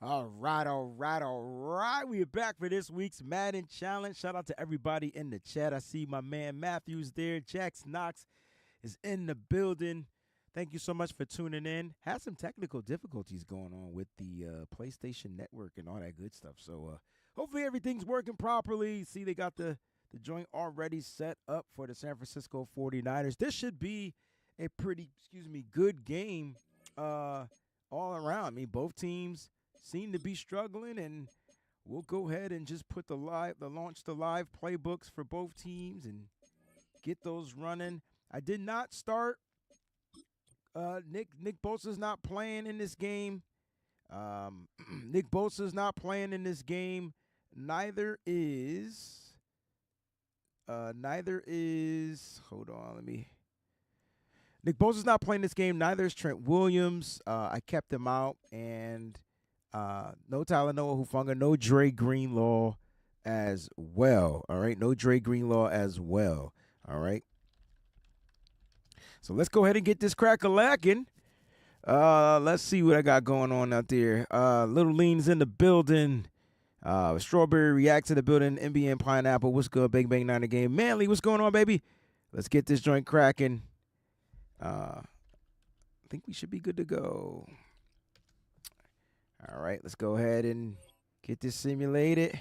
All right. We are back for this week's Madden Challenge. Shout out to everybody in the chat. I see my man Matthews there. Jax Knox is in the building. Thank you so much for tuning in. Had some technical difficulties going on with the PlayStation Network and all that good stuff. So hopefully everything's working properly. See, they got the joint already set up for the San Francisco 49ers. This should be a pretty, good game all around. I mean, both teams seem to be struggling, and we'll go ahead and just put launch the live playbooks for both teams and get those running. I did not start. Nick Bosa's not playing in this game. Nick Bosa's not playing in this game. Neither is. Hold on, Nick Bosa's not playing this game. Neither is Trent Williams. I kept him out, and no Talanoa Hufanga, no Dre Greenlaw as well. All right, no Dre Greenlaw as well. All right. So let's go ahead and get this crack-a-lackin'. Let's see what I got going on out there. Little Lean's in the building. Strawberry Reacts in the building. NBN Pineapple, what's good? Bang Bang Niner Game. Manly, what's going on, baby? Let's get this joint cracking. I think we should be good to go. All right, let's go ahead and get this simulated.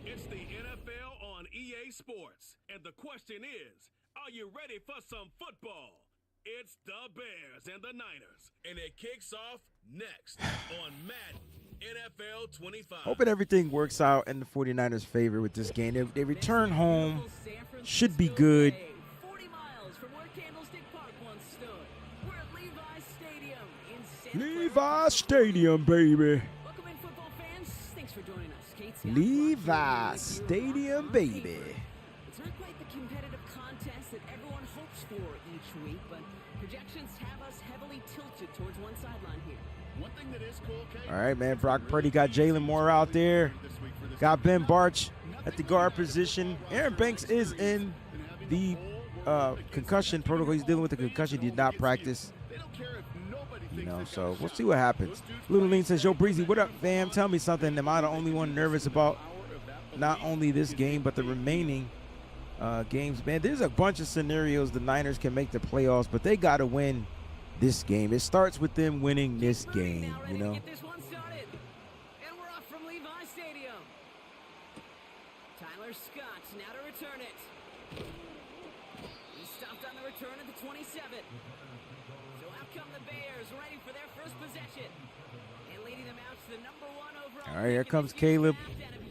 It's the NFL on EA Sports, and the question is, are you ready for some football? It's the Bears and the Niners, and it kicks off next on Madden NFL 25. Hoping everything works out in the 49ers' favor with this game. They return home, should be good. 40 miles from where Candlestick Park once stood. We're at Levi's Stadium in Santa Levi Stadium, baby. Welcome in, football fans. Thanks for joining us. Kate Scott, Levi Stadium, baby. It's not quite the competitive contest that everyone hopes for each week, but projections have us heavily tilted towards one sideline here. One thing that is cool, Kate, All right, man. Brock Purdy got Jalen Moore out there. Got Ben Barch at the guard position. Aaron Banks is in the concussion protocol. He's dealing with the concussion. He did not practice. So we'll see what happens. Little Lean says, yo, Breezy, what up, fam? Tell me something. Am I the only one nervous about not only this game, but the remaining games? Man, there's a bunch of scenarios the Niners can make the playoffs, but they got to win this game. It starts with them winning this game, you know. Get this one started. And we're off from Levi Stadium. Tyler Scott now to return it. He stopped on the return at the 27. So out come the Bears, ready for their first possession. And leading them out to the #1 overall. All right, here comes Caleb.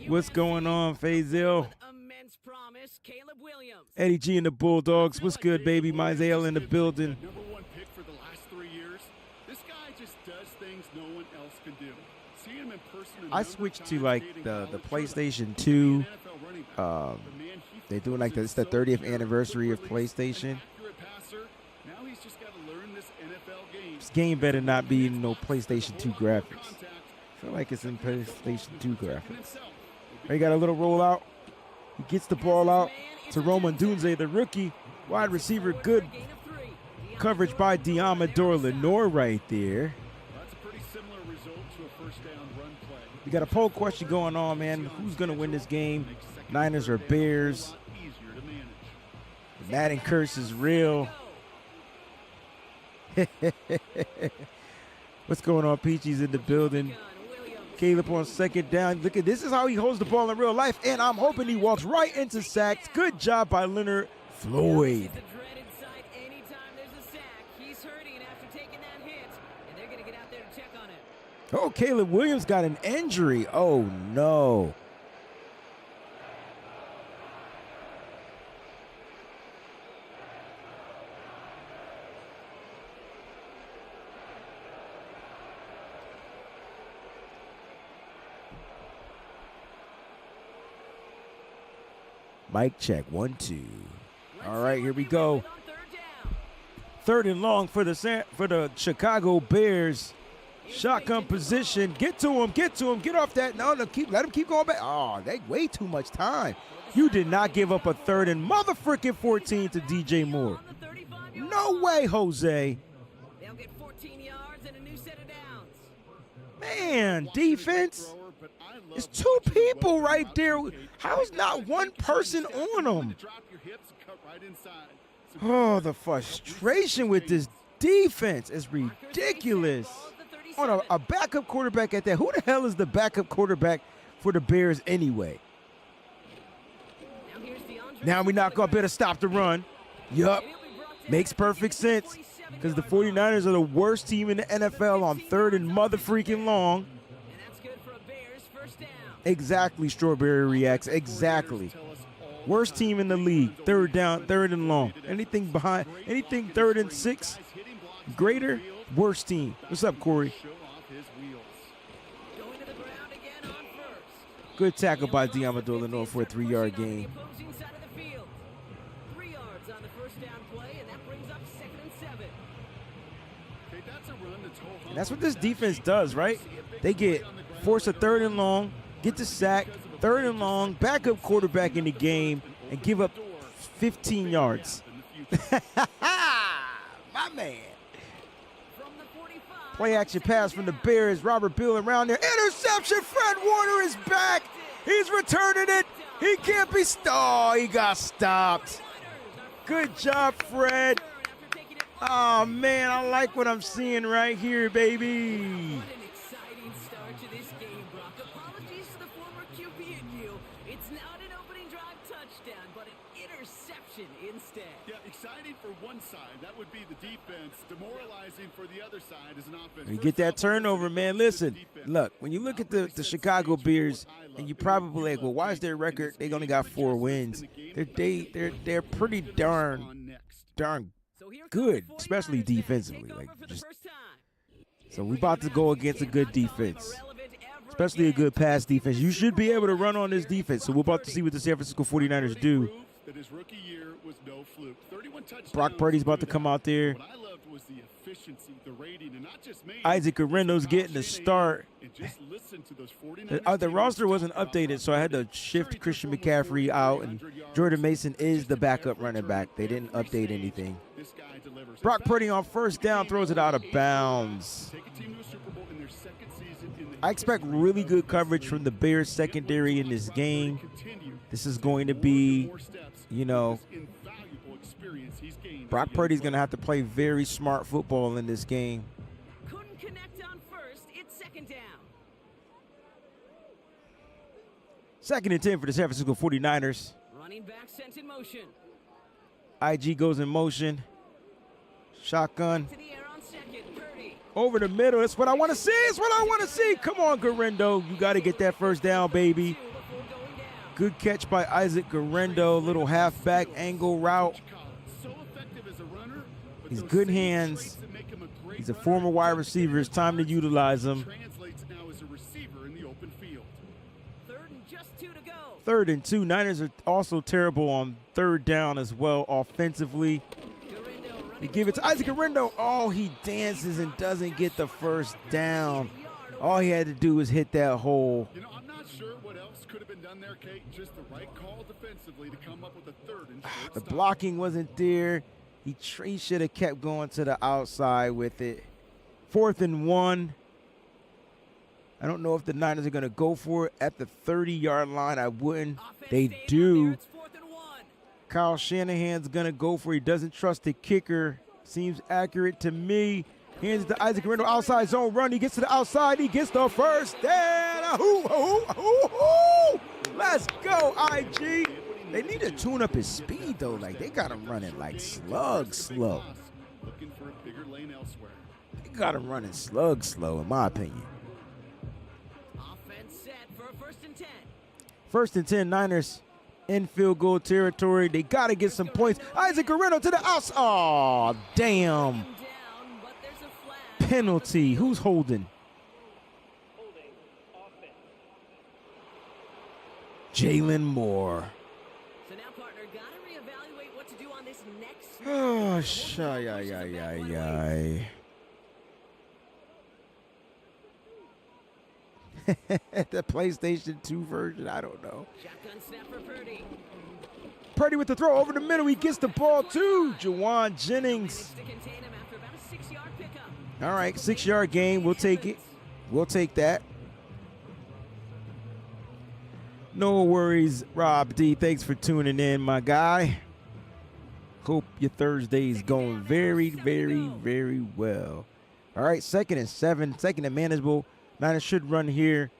What's going on, Faisal? Immense promise, Caleb Williams. Eddie G and the Bulldogs. What's good, baby? Myzel in the building. #1 pick for the last 3 years. This guy just does things no one else can do. Seeing him in person. I switched to like the PlayStation 2. They're doing like it's the 30th anniversary of PlayStation. Now he's just got to learn this NFL game. This game better not be no PlayStation 2 graphics. I feel like it's in PlayStation 2 graphics. He got a little rollout. He gets the ball out to Roman Dunze, the rookie wide receiver. Good coverage by Diamador Lenore right there. That's a pretty similar result to a first down run play. We got a poll question going on, man. Who's going to win this game? Niners or Bears? Easier to manage. The Madden curse is real. What's going on? Peachy's in the building. Caleb on second down. Look at this. Is how he holds the ball in real life, and I'm hoping he walks right into sacks. Good job by Leonard Floyd. The dreaded sight anytime there's a sack. He's hurting after taking that hit, and they're going to get out there to check on him. Oh, Caleb Williams got an injury. Oh, no. Mic check, 1, 2. All right, here we go. Third and long for the Chicago Bears. Shotgun position. Get to him. Get to him. Get off that. No, let him keep going back. Oh, they way too much time. You did not give up a third and motherfucking 14 to DJ Moore. No way, Jose. They'll get 14 Man, defense. It's two people right there. How's not one person on them? Oh, the frustration with this defense is ridiculous. On a backup quarterback at that. Who the hell is the backup quarterback for the Bears anyway? Now we knock off, better stop the run. Yup. Makes perfect sense. Because the 49ers are the worst team in the NFL on 3rd and mother freaking long. Exactly, Strawberry reacts. Exactly. Worst team in the league. 3rd down, 3rd and long. Anything behind, anything 3rd and 6, greater, worst team. What's up, Corey? Good tackle by Diamadolino for a 3-yard gain. And that's what this defense does, right? They force a 3rd and long, get the sack, 3rd and long, backup quarterback in the game, and give up 15 yards. My man. Play action pass from the Bears. Robert Bill around there. Interception. Fred Warner is back. He's returning it. He can't be stopped. Oh, he got stopped. Good job, Fred. Oh, man, I like what I'm seeing right here, baby. What an exciting start to this game, Brock. Apologies to the former QB in you. It's not an opening drive touchdown, but an interception instead. Yeah, exciting for one side. That would be the defense. Demoralizing for the other side as an offense. You get that turnover, man. Listen, look, when you look at the Chicago Bears, and you probably like, well, why is their record? They only got 4 wins. They're pretty darn good, especially defensively. So we about to go against a good defense, especially a good pass defense. You should be able to run on this defense. So we're about to see what the San Francisco 49ers do. Brock Purdy's about to come out there. Isaac Guerendo's getting the start. The roster wasn't updated, so I had to shift Christian McCaffrey out, and Jordan Mason is the backup running back. They didn't update anything. Brock Purdy on 1st down throws it out of bounds. I expect really good coverage from the Bears secondary in this game. This is going to be, Brock Purdy's going to have to play very smart football in this game. Couldn't connect on 1st. It's 2nd down. 2nd and 10 for the San Francisco 49ers. Running back sent in motion. IG goes in motion. Shotgun. To the air on 2nd. Purdy. Over the middle. That's what I want to see. It's what I want to see. Come on, Guerendo. You got to get that 1st down, baby. Good catch by Isaac Guerendo. Little halfback angle route. He's good hands. He's a former wide receiver. It's time to utilize him. 3rd and 2. Niners are also terrible on 3rd down as well offensively. They give it to Isaac Guerendo. Oh, he dances and doesn't get the 1st down. All he had to do was hit that hole. I'm not sure what else could have been done there, Kate. Just the right call defensively to come up with a 3rd and short. The blocking wasn't there. He should have kept going to the outside with it. 4th and 1. I don't know if the Niners are going to go for it at the 30-yard line. I wouldn't. They do. Kyle Shanahan's going to go for it. He doesn't trust the kicker. Seems accurate to me. Hands it to Isaac Guerendo. Outside zone run. He gets to the outside. He gets the 1st down. Let's go, IG. They need to tune up his speed, though. Like, they got him running like slug slow. They got him running slug slow, in my opinion. Offense set for 1st and 10. 1st and 10, Niners in field goal territory. They got to get some points. Isaac Guerendo to the outside. Oh, damn. Penalty. Who's holding? Jalen Moore. So now, partner, gotta reevaluate what to do on this next. Oh, shy. The PlayStation 2 version, I don't know. Shotgun snap for Purdy. Purdy with the throw over the middle. He gets the ball to Jawan Jennings. To contain him after about a 6-yard pickup. All right, 6-yard gain. We'll take it. We'll take that. No worries, Rob D. Thanks for tuning in, my guy. Hope your Thursday is going very, very, very well. All right, 2nd and 7, 2nd and manageable. Niners should run here.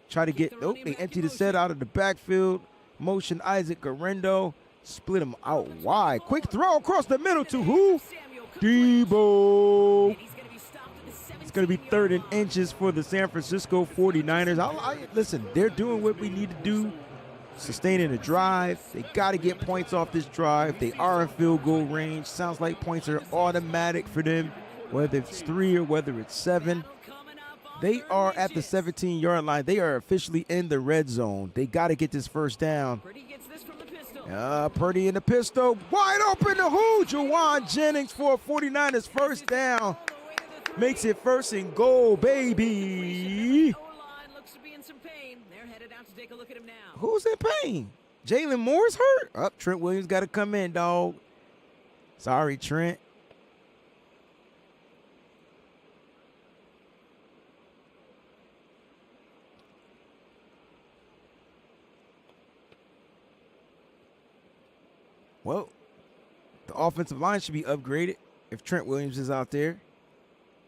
Try to get, they empty the set out of the backfield. Motion Isaac Garendo. Split him out wide. Quick throw across the middle to who? Debo. It's going to be 3rd and inches for the San Francisco 49ers. Listen, they're doing what we need to do. Sustaining a drive. They got to get points off this drive. They are in field goal range. Sounds like points are automatic for them, whether it's 3 or whether it's 7. They are at the 17-yard line. They are officially in the red zone. They got to get this first down. Purdy in the pistol. Wide open to who? Juwan Jennings for a 49ers first down. Makes it 1st and goal, baby. Who's in pain? Jalen Moore's hurt? Trent Williams got to come in, dog. Sorry, Trent. Well, the offensive line should be upgraded if Trent Williams is out there.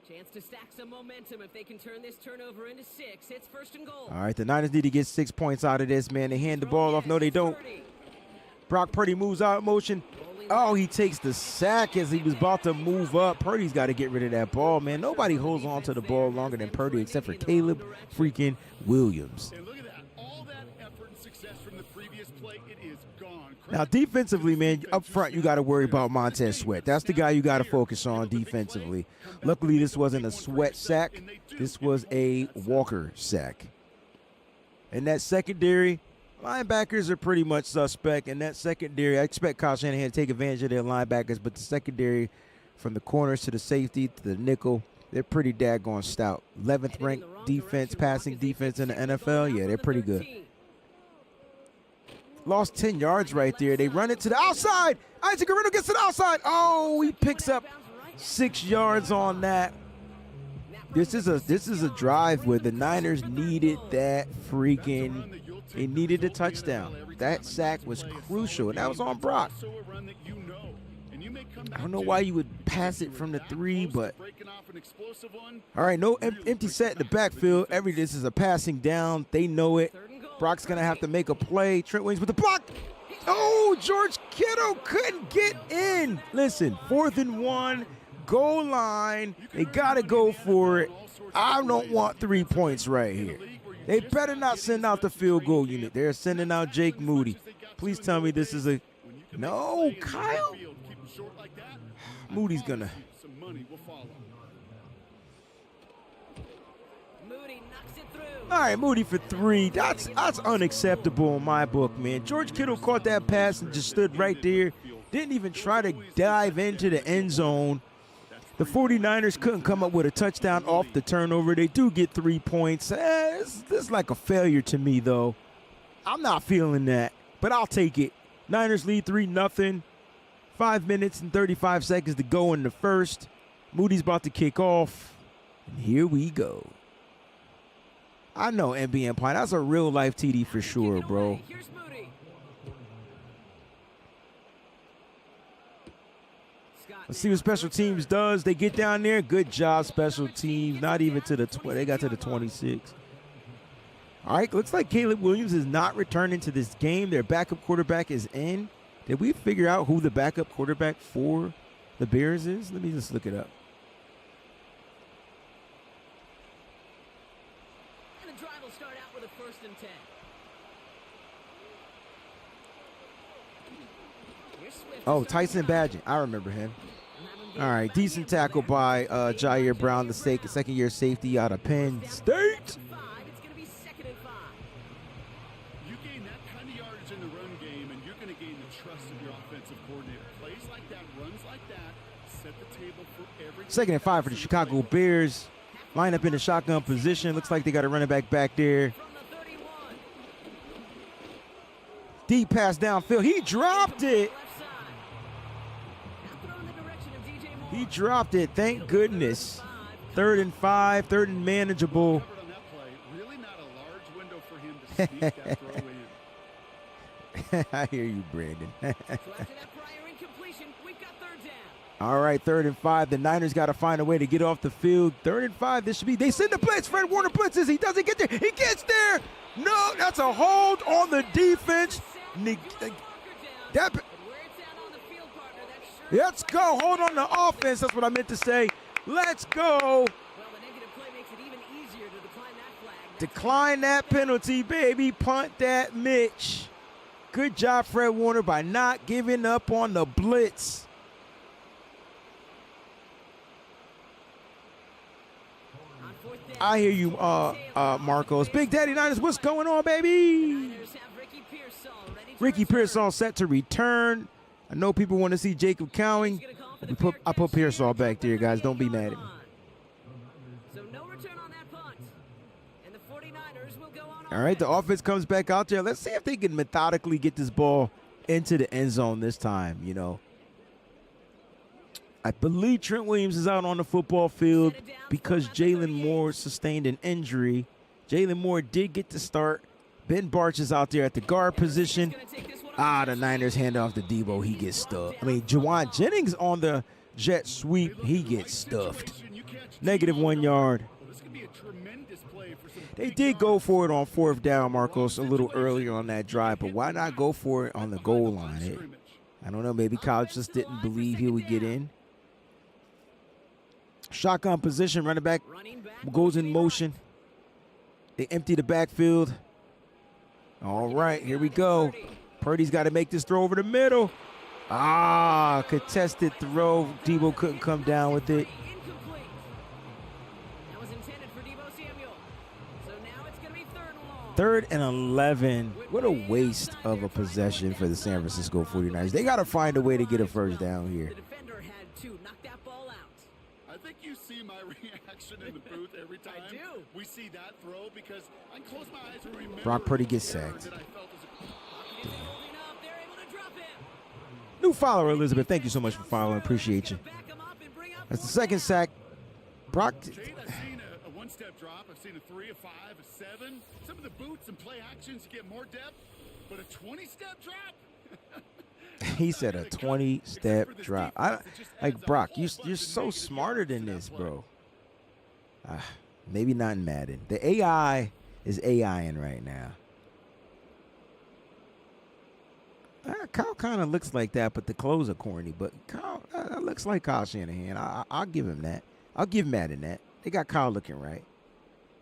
Chance to stack some momentum if they can turn this turnover into 6. It's 1st and goal. All right, the Niners need to get 6 points out of this, man. They hand the ball off. No, they don't. Brock Purdy moves out of motion. Oh, he takes the sack as he was about to move up. Purdy's got to get rid of that ball, man. Nobody holds on to the ball longer than Purdy except for Caleb freaking Williams. And look at that. All that effort and success from the previous play, it is gone. Now, defensively, man, up front, you got to worry about Montez Sweat. That's the guy you got to focus on defensively. Luckily, this wasn't a Sweat sack. This was a Walker sack. And that secondary, linebackers are pretty much suspect. And that secondary, I expect Kyle Shanahan to take advantage of their linebackers, but the secondary from the corners to the safety to the nickel, they're pretty daggone stout. 11th ranked defense, passing defense in the NFL. Yeah, they're pretty good. Lost 10 yards right there. They run it to the outside. Isaac Garendo gets to the outside. Oh, he picks up 6 yards on that. This is a drive where the Niners needed that freaking, they needed a touchdown. That sack was crucial, and that was on Brock. I don't know why you would pass it from the 3, but all right, no empty set in the backfield. This is a passing down. They know it. Brock's going to have to make a play. Trent Williams with the block. Oh, George Kittle couldn't get in. Listen, 4th and 1, goal line. They got to go for it. I don't want 3 points right here. They better not send out the field goal unit. They're sending out Jake Moody. Please tell me this is a – no, Kyle? Moody's going to – all right, Moody for 3. That's unacceptable in my book, man. George Kittle caught that pass and just stood right there. Didn't even try to dive into the end zone. The 49ers couldn't come up with a touchdown off the turnover. They do get 3 points. This is like a failure to me, though. I'm not feeling that, but I'll take it. Niners lead 3-0. 5 minutes and 35 seconds to go in the first. Moody's about to kick off. And here we go. I know NBN Pine. That's a real life TD for sure, bro. Let's see what special teams does. They get down there. Good job, special teams. Not even to the 20. They got to the 26. All right, looks like Caleb Williams is not returning to this game. Their backup quarterback is in. Did we figure out who the backup quarterback for the Bears is? Let me just look it up. Oh, Tyson Badgett. I remember him. All right, decent tackle by Jair Brown, the second-year safety out of Penn State. You gain that kind of yardage in the run game, and you're going to gain the trust of your offensive coordinator. Plays like that, runs like that, set the table for every. 2nd and 5 for the Chicago Bears. Line up in the shotgun position. Looks like they got a running back there. Deep pass downfield. He dropped it. He dropped it. Thank goodness. 3rd and 5, 3rd and manageable. I hear you, Brandon. So after that prior incompletion, we've got third down. All right, 3rd and 5. The Niners got to find a way to get off the field. 3rd and 5. This should be. They send the blitz. Fred Warner blitzes. He doesn't get there. He gets there. No, that's a hold on the defense. Let's go. Hold on the offense. That's what I meant to say. Let's go. Well, the negative play makes it even easier to decline that flag. Decline that penalty, baby. Punt that, Mitch. Good job, Fred Warner, by not giving up on the blitz. I hear you, Marcos. Big Daddy Niners, what's going on, baby? Ricky Pearsall set to return. I know people want to see Jacob Cowing. I put Pearsall back there, guys. Don't be mad at me. So no return on that punt. And the 49ers will go on. All right, the offense comes back out there. Let's see if they can methodically get this ball into the end zone this time, you know. I believe Trent Williams is out on the football field because Jalen Moore sustained an injury. Jalen Moore did get to start. Ben Barch is out there at the guard position. The Niners hand off to Debo. He gets stuffed. I mean, Juwan Jennings on the jet sweep. He gets stuffed. -1 yard. They did go for it on 4th down, Marcos, a little earlier on that drive, but why not go for it on the goal line? I don't know. Maybe Kyle just didn't believe he would get in. Shotgun position, running back goes in motion. They empty the backfield. All right, here we go. Purdy's got to make this throw over the middle. Contested throw. Debo couldn't come down with it. That was intended for Debo Samuel. So now it's going to be 3rd and long. 3rd and 11. What a waste of a possession for the San Francisco 49ers. They got to find a way to get a first down here. The defender had to knock that ball out. I think you see my reaction in the booth every time I do. we see that throw because I close my eyes and remember Brock Purdy gets the error sacked. that I felt as a Holding up, they're able to drop him. New follower, Elizabeth. Thank you so much for following. Appreciate you. Back him up and bring up That's the 2nd sack. Brock. Jade, I've seen a one-step drop. I've seen a 3, a 5, a 7. Some of the boots and play actions, you get more depth. But a 20-step drop? He said a 20-step drop. Brock, you're so smarter than this, bro. Maybe not in Madden. The AI is AIing right now. Kyle kind of looks like that, but the clothes are corny. But Kyle looks like Kyle Shanahan. I'll give him that. I'll give Madden that. They got Kyle looking right.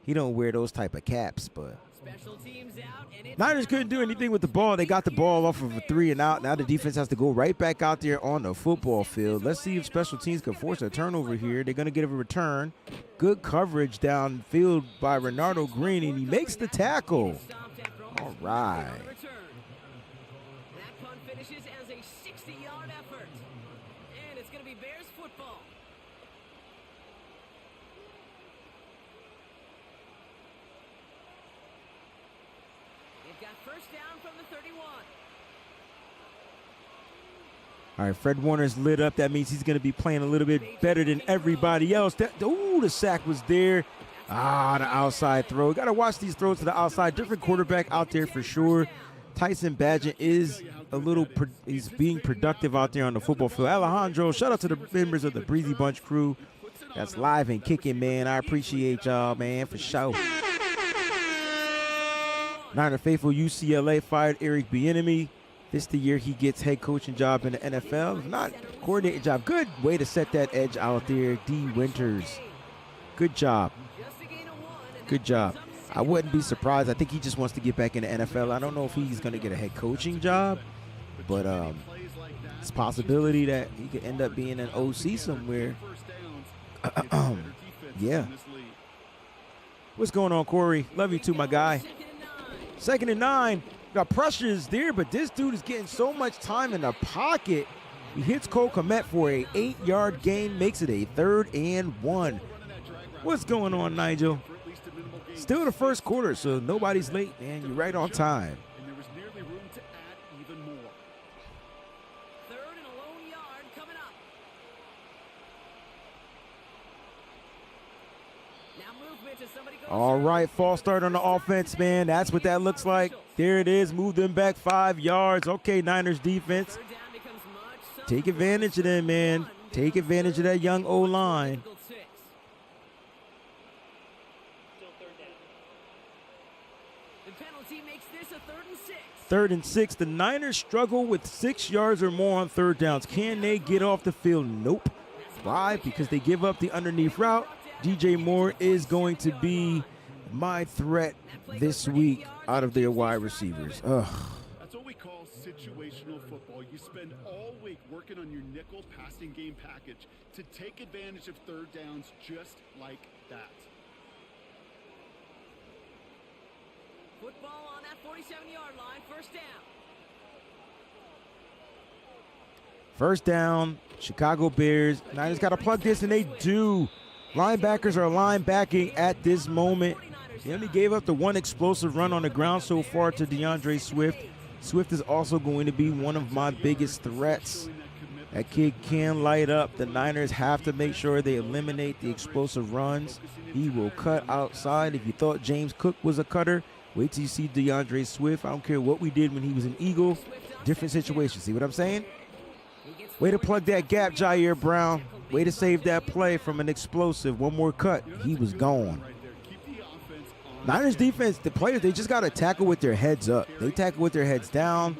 He don't wear those type of caps, but special teams out, and it's Niners couldn't do anything with the ball. They got the ball off of a 3 and out. Now the defense has to go right back out there on the football field. Let's see if special teams can force a turnover here. They're going to get a return. Good coverage downfield by Renardo Green, and he makes the tackle. All right. that punt finishes as a 60-yard effort. And it's going to be Bears football. They've got first down from the 31. All right, Fred Warner's lit up. That means he's going to be playing a little bit better than everybody else. The sack was there. The outside throw. Got to watch these throws to the outside. Different quarterback out there for sure. Tyson Bagent is he's being productive out there on the football field. Alejandro, shout out to the members of the Breezy Bunch crew. That's live and kicking, man. I appreciate y'all, man, for sure. Niner faithful UCLA fired Eric Bieniemy. This the year he gets head coaching job in the NFL. If not, coordinating job. Good way to set that edge out there, D. Winters. Good job. Good job. I wouldn't be surprised. I think he just wants to get back in the NFL. I don't know if he's going to get a head coaching job, but it's a possibility that he could end up being an OC somewhere. Yeah. What's going on, Corey? Love you too, my guy. 2nd and 9. Got pressure is there, but this dude is getting so much time in the pocket. He hits Cole Kmet for a 8-yard gain, makes it a 3rd and 1. What's going on, Nigel? Still the first quarter, so nobody's late, man. You're right on time. And there was nearly room to add even more. 3rd and a lone yard coming up. Now movement as somebody goes All right, false start on the offense, man. That's what that looks like. There it is. Move them back 5 yards. Okay, Niners defense. Take advantage of them, man. Take advantage of that young O-line. Third and 6. The Niners struggle with 6 yards or more on third downs. Can they get off the field? Nope. Why? Because they give up the underneath route. DJ Moore is going to be my threat this week out of their wide receivers. Ugh. That's what we call situational football. You spend all week working on your nickel passing game package to take advantage of third downs just like that. Football on that 47-yard line, first down. First down, Chicago Bears. Niners got to plug this, and they do. Linebackers are linebacking at this moment. They only gave up the one explosive run on the ground so far to DeAndre Swift. Swift is also going to be one of my biggest threats. That kid can light up. The Niners have to make sure they eliminate the explosive runs. He will cut outside. If you thought James Cook was a cutter, wait till you see DeAndre Swift. I don't care what we did when he was an Eagle. Different situation. See what I'm saying? Way to plug that gap, Jair Brown. Way to save that play from an explosive. One more cut. He was gone. Niners defense, the players, they just got to tackle with their heads up. They tackle with their heads down.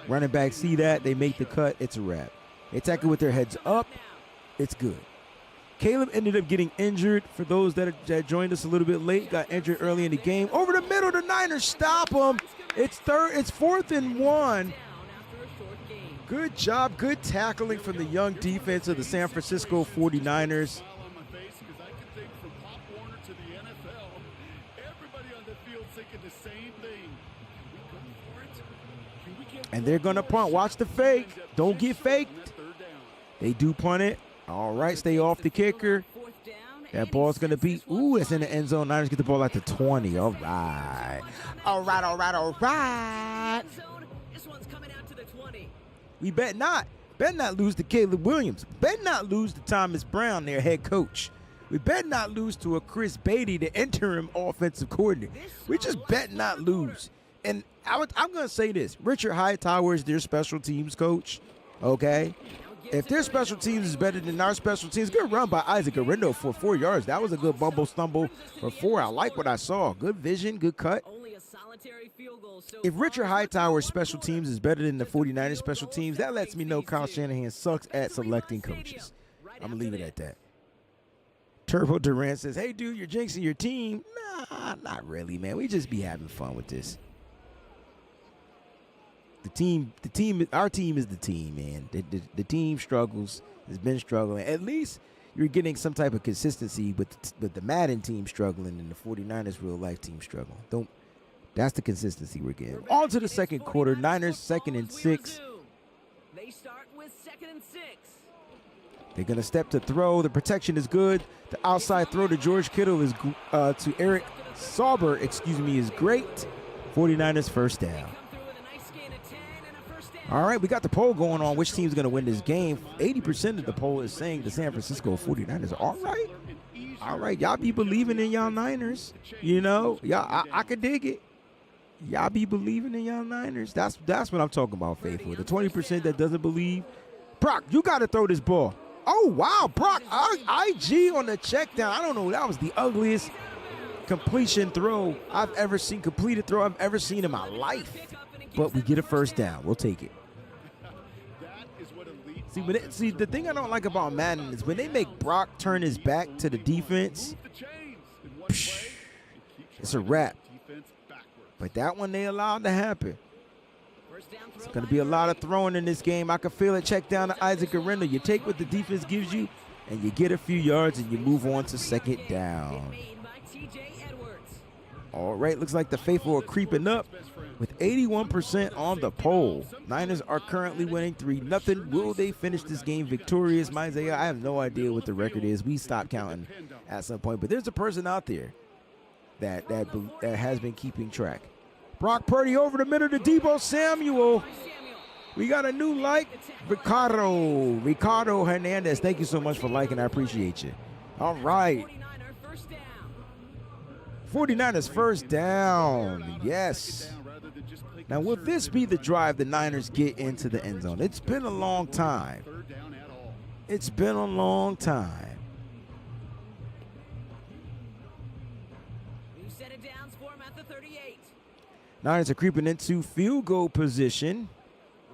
Running back see that. They make the cut. It's a wrap. They tackle with their heads up. It's good. Caleb ended up getting injured. For those that joined us a little bit late, got injured early in the game. Over the middle, the Niners stop him. It's 4th and 1. Good job, good tackling from the young defense of the San Francisco 49ers. And they're going to punt. Watch the fake. Don't get faked. They do punt it. All right, stay off the kicker. That ball's going to be, ooh, it's in the end zone. Niners get the ball at the 20. All right. All right, all right, all right. We bet not. Bet not lose to Caleb Williams. Bet not lose to Thomas Brown, their head coach. We bet not lose to a Chris Beatty, the interim offensive coordinator. We just bet not lose. And I'm going to say this. Richard Hightower is their special teams coach, okay? If their special teams is better than our special teams, good run by Isaac Arindo for 4 yards. That was a good bumble stumble for 4. I like what I saw. Good vision, good cut. If Richard Hightower's special teams is better than the 49ers special teams, that lets me know Kyle Shanahan sucks at selecting coaches. I'm going to leave it at that. Turbo Durant says, hey, dude, you're jinxing your team. Nah, not really, man. We just be having fun with this. Our team is the team, man. The team struggles, has been struggling. At least you're getting some type of consistency with the Madden team struggling and the 49ers real-life team struggling. That's the consistency we're getting. On to the second quarter. Niners 2nd and 6. They start with 2nd and 6. They're going to step to throw. The protection is good. The outside throw to George Kittle is to Eric Sauber, is great. 49ers first down. All right, we got the poll going on. Which team's going to win this game? 80% of the poll is saying the San Francisco 49ers. All right. All right, y'all be believing in y'all Niners. You know, y'all, I could dig it. Y'all be believing in y'all Niners. That's what I'm talking about, Faithful. The 20% that doesn't believe. Brock, you got to throw this ball. Oh, wow, Brock, IG on the check down. I don't know. That was the ugliest completion throw I've ever seen, completed throw I've ever seen in my life. But we get a first down. We'll take it. See, the thing I don't like about Madden is when they make Brock turn his back to the defense, it's a wrap. But that one they allowed to happen. It's going to be a lot of throwing in this game. I can feel it. Check down to Isaac Arindo. You take what the defense gives you, and you get a few yards, and you move on to second down. All right, looks like the faithful are creeping up with 81% on the poll. Niners are currently winning 3-0. Will they finish this game victorious? Isaiah, I have no idea what the record is. We stopped counting at some point, but there's a person out there that has been keeping track. Brock Purdy over the middle to Deebo Samuel. We got a new like, Ricardo Hernandez. Thank you so much for liking. I appreciate you. All right. 49ers first down. Yes. Now, will this be the drive the Niners get into the end zone? It's been a long time. It's been a long time. New set of downs for him at the 38. Niners are creeping into field goal position.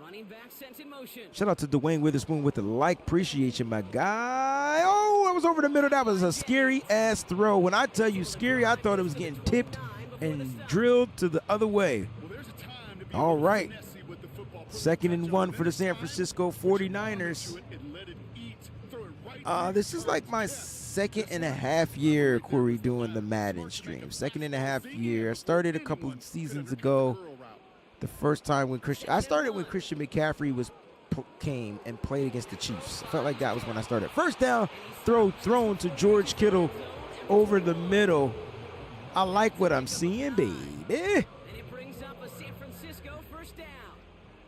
Running back sent in motion. Shout out to Dwayne Witherspoon with the like. Appreciate you, my guy. Oh, that was over the middle. That was a scary-ass throw. When I tell you scary, I thought it was getting tipped and drilled to the other way. All right. 2nd and 1 for the San Francisco 49ers. This is like my 2.5 year, Corey, doing the Madden stream. 2.5 year. I started a couple of seasons ago. The first time when I started when Christian McCaffrey came and played against the Chiefs. I felt like that was when I started. First down, thrown to George Kittle over the middle. I like what I'm seeing, baby. And it brings up a San Francisco first down.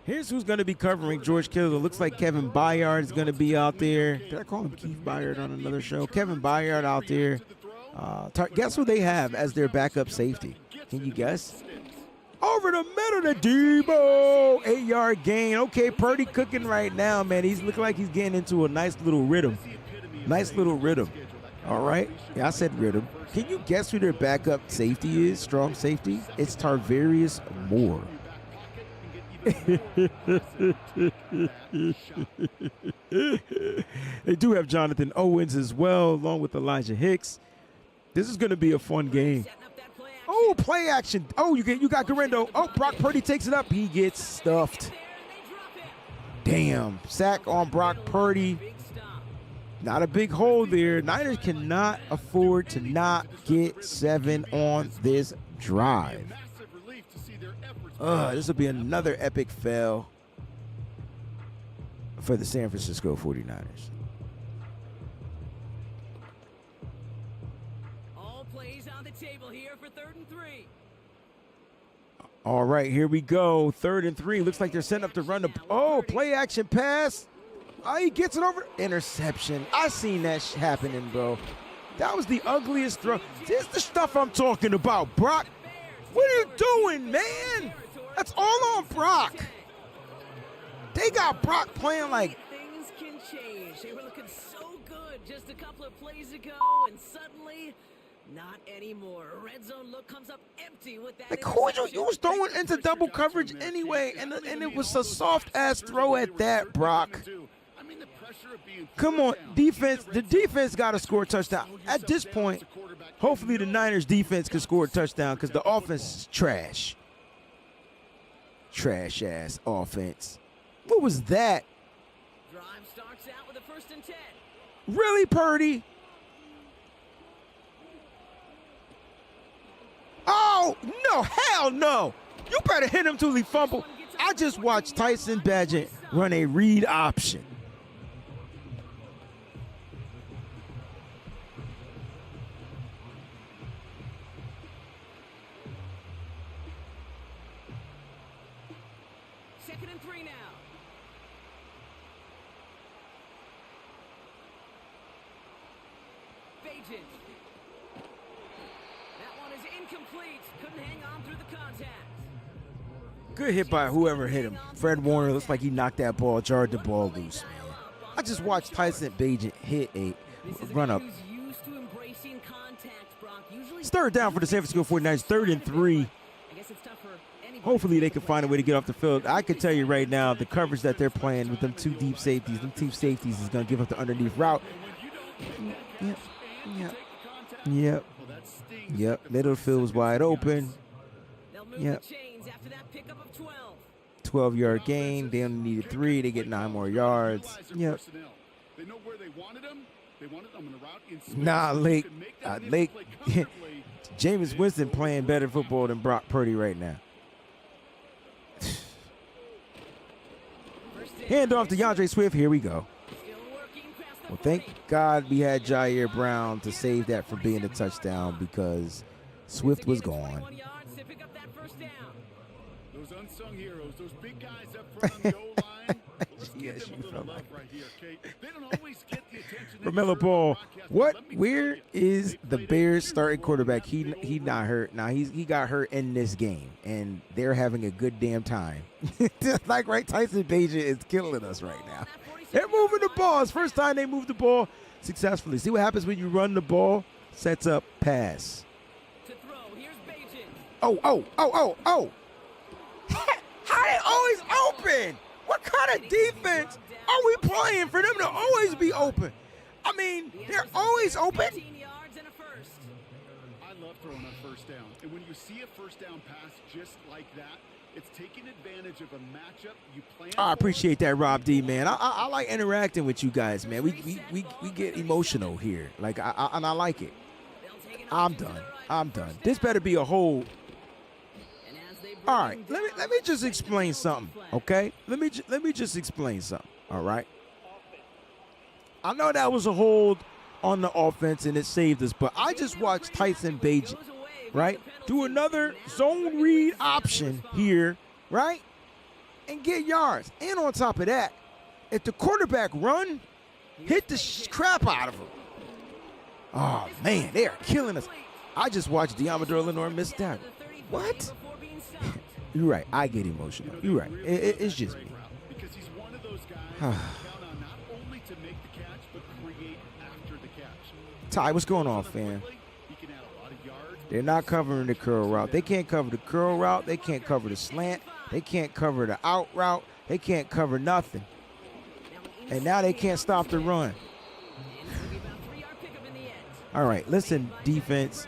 Here's who's going to be covering George Kittle. It looks like Kevin Byard is going to be out there. Did I call him Keith Byard on another show? Kevin Byard out there. Guess who they have as their backup safety? Can you guess? Over the middle to Debo. 8-yard gain. Okay, Purdy cooking right now, man. He's looking like he's getting into a nice little rhythm. Nice little rhythm. All right. Yeah, I said rhythm. Can you guess who their backup safety is? Strong safety? It's Tarvarius Moore. They do have Jonathan Owens as well, along with Elijah Hicks. This is going to be a fun game. Oh, play action. Oh, you got Garendo. Oh, Brock Purdy takes it up. He gets stuffed. Damn. Sack on Brock Purdy. Not a big hole there. Niners cannot afford to not get 7 on this drive. This will be another epic fail for the San Francisco 49ers. All plays on the table here for 3rd and 3. All right, here we go. 3rd and 3. Looks like they're setting up to run the. Oh, play action pass. Oh, he gets it over. Interception. I seen that happening, bro. That was the ugliest throw. This is the stuff I'm talking about, Brock. What are you doing, man? That's all on Brock. They got Brock playing like. Things can change. They were looking so good just a couple of plays ago, and suddenly, not anymore. A red zone look comes up empty with that. Like, you was throwing into double coverage anyway, and it was a soft-ass throw at that, Brock. Come on, defense. The defense got to score a touchdown. At this point, hopefully the Niners defense can score a touchdown because the offense is trash. Trash-ass offense. What was that? Drive starts out with a 1st and 10. Really, Purdy? Oh, no, hell no. You better hit him till he fumble. I just watched Tyson Bagent run a read option. That one is incomplete. Couldn't hang on through the contact. Good hit by whoever hit him. Fred Warner looks like he knocked that ball, jarred the ball loose, man. I just watched Tyson Bagent hit a run-up. It's 3rd down for the San Francisco 49ers, 3rd and 3. Hopefully they can find a way to get off the field. I can tell you right now, the coverage that they're playing with them two deep safeties is going to give up the underneath route. Yep. Middle field was wide open. Yep. 12-yard gain. They only needed 3. They get 9 more yards. Yep. Nah, Lake. Jameis Winston playing better football than Brock Purdy right now. Hand off to DeAndre Swift. Here we go. Well, thank God we had Jair Brown to save that from being a touchdown because Swift was gone. Those unsung heroes, those big guys up front on the O-line, Romello Ball. What? Where is the Bears starting quarterback? He not hurt. Nah, he got hurt in this game, and they're having a good damn time. Like, right, Tyson Bagent is killing us right now. They're moving the ball. It's the first time they moved the ball successfully. See what happens when you run the ball? Sets up pass. Oh. How they always open? What kind of defense are we playing for them to always be open? I mean, they're always open. I love throwing on first down. And when you see a first down pass just like that, it's taking advantage of a matchup you plan. I appreciate that, Rob D, man. I like interacting with you guys, man. We get emotional here. Like, and I like it. I'm done. This better be a hold. All right, let me just explain something, okay? Let me just explain something, all right? I know that was a hold on the offense and it saved us, but I just watched Tyson Bagent, right, do another zone read option here, right, and get yards. And on top of that, if the quarterback run, hit the crap out of him. Oh, man, they are killing us. I just watched Diamador Lenore miss that. What? You're right. I get emotional. You're right. It's just me. Because he's one of those guys you count on not only to make the catch, but create after the catch. Ty, what's going on, fam? They're not covering the curl route. They can't cover the curl route. They can't cover the slant. They can't cover the out route. They can't cover nothing. And now they can't stop the run. All right, listen, defense.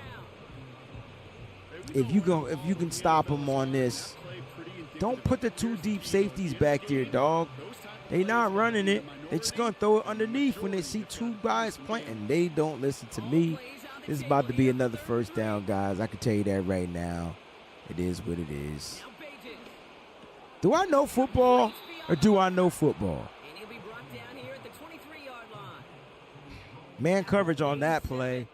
If you can stop them on this, don't put the two deep safeties back there, dog. They not running it. They just gonna throw it underneath when they see two guys playing. And they don't listen to me. This is about to be another first down, guys. I can tell you that right now. It is what it is. Do I know football or do I know football? Man coverage on that play.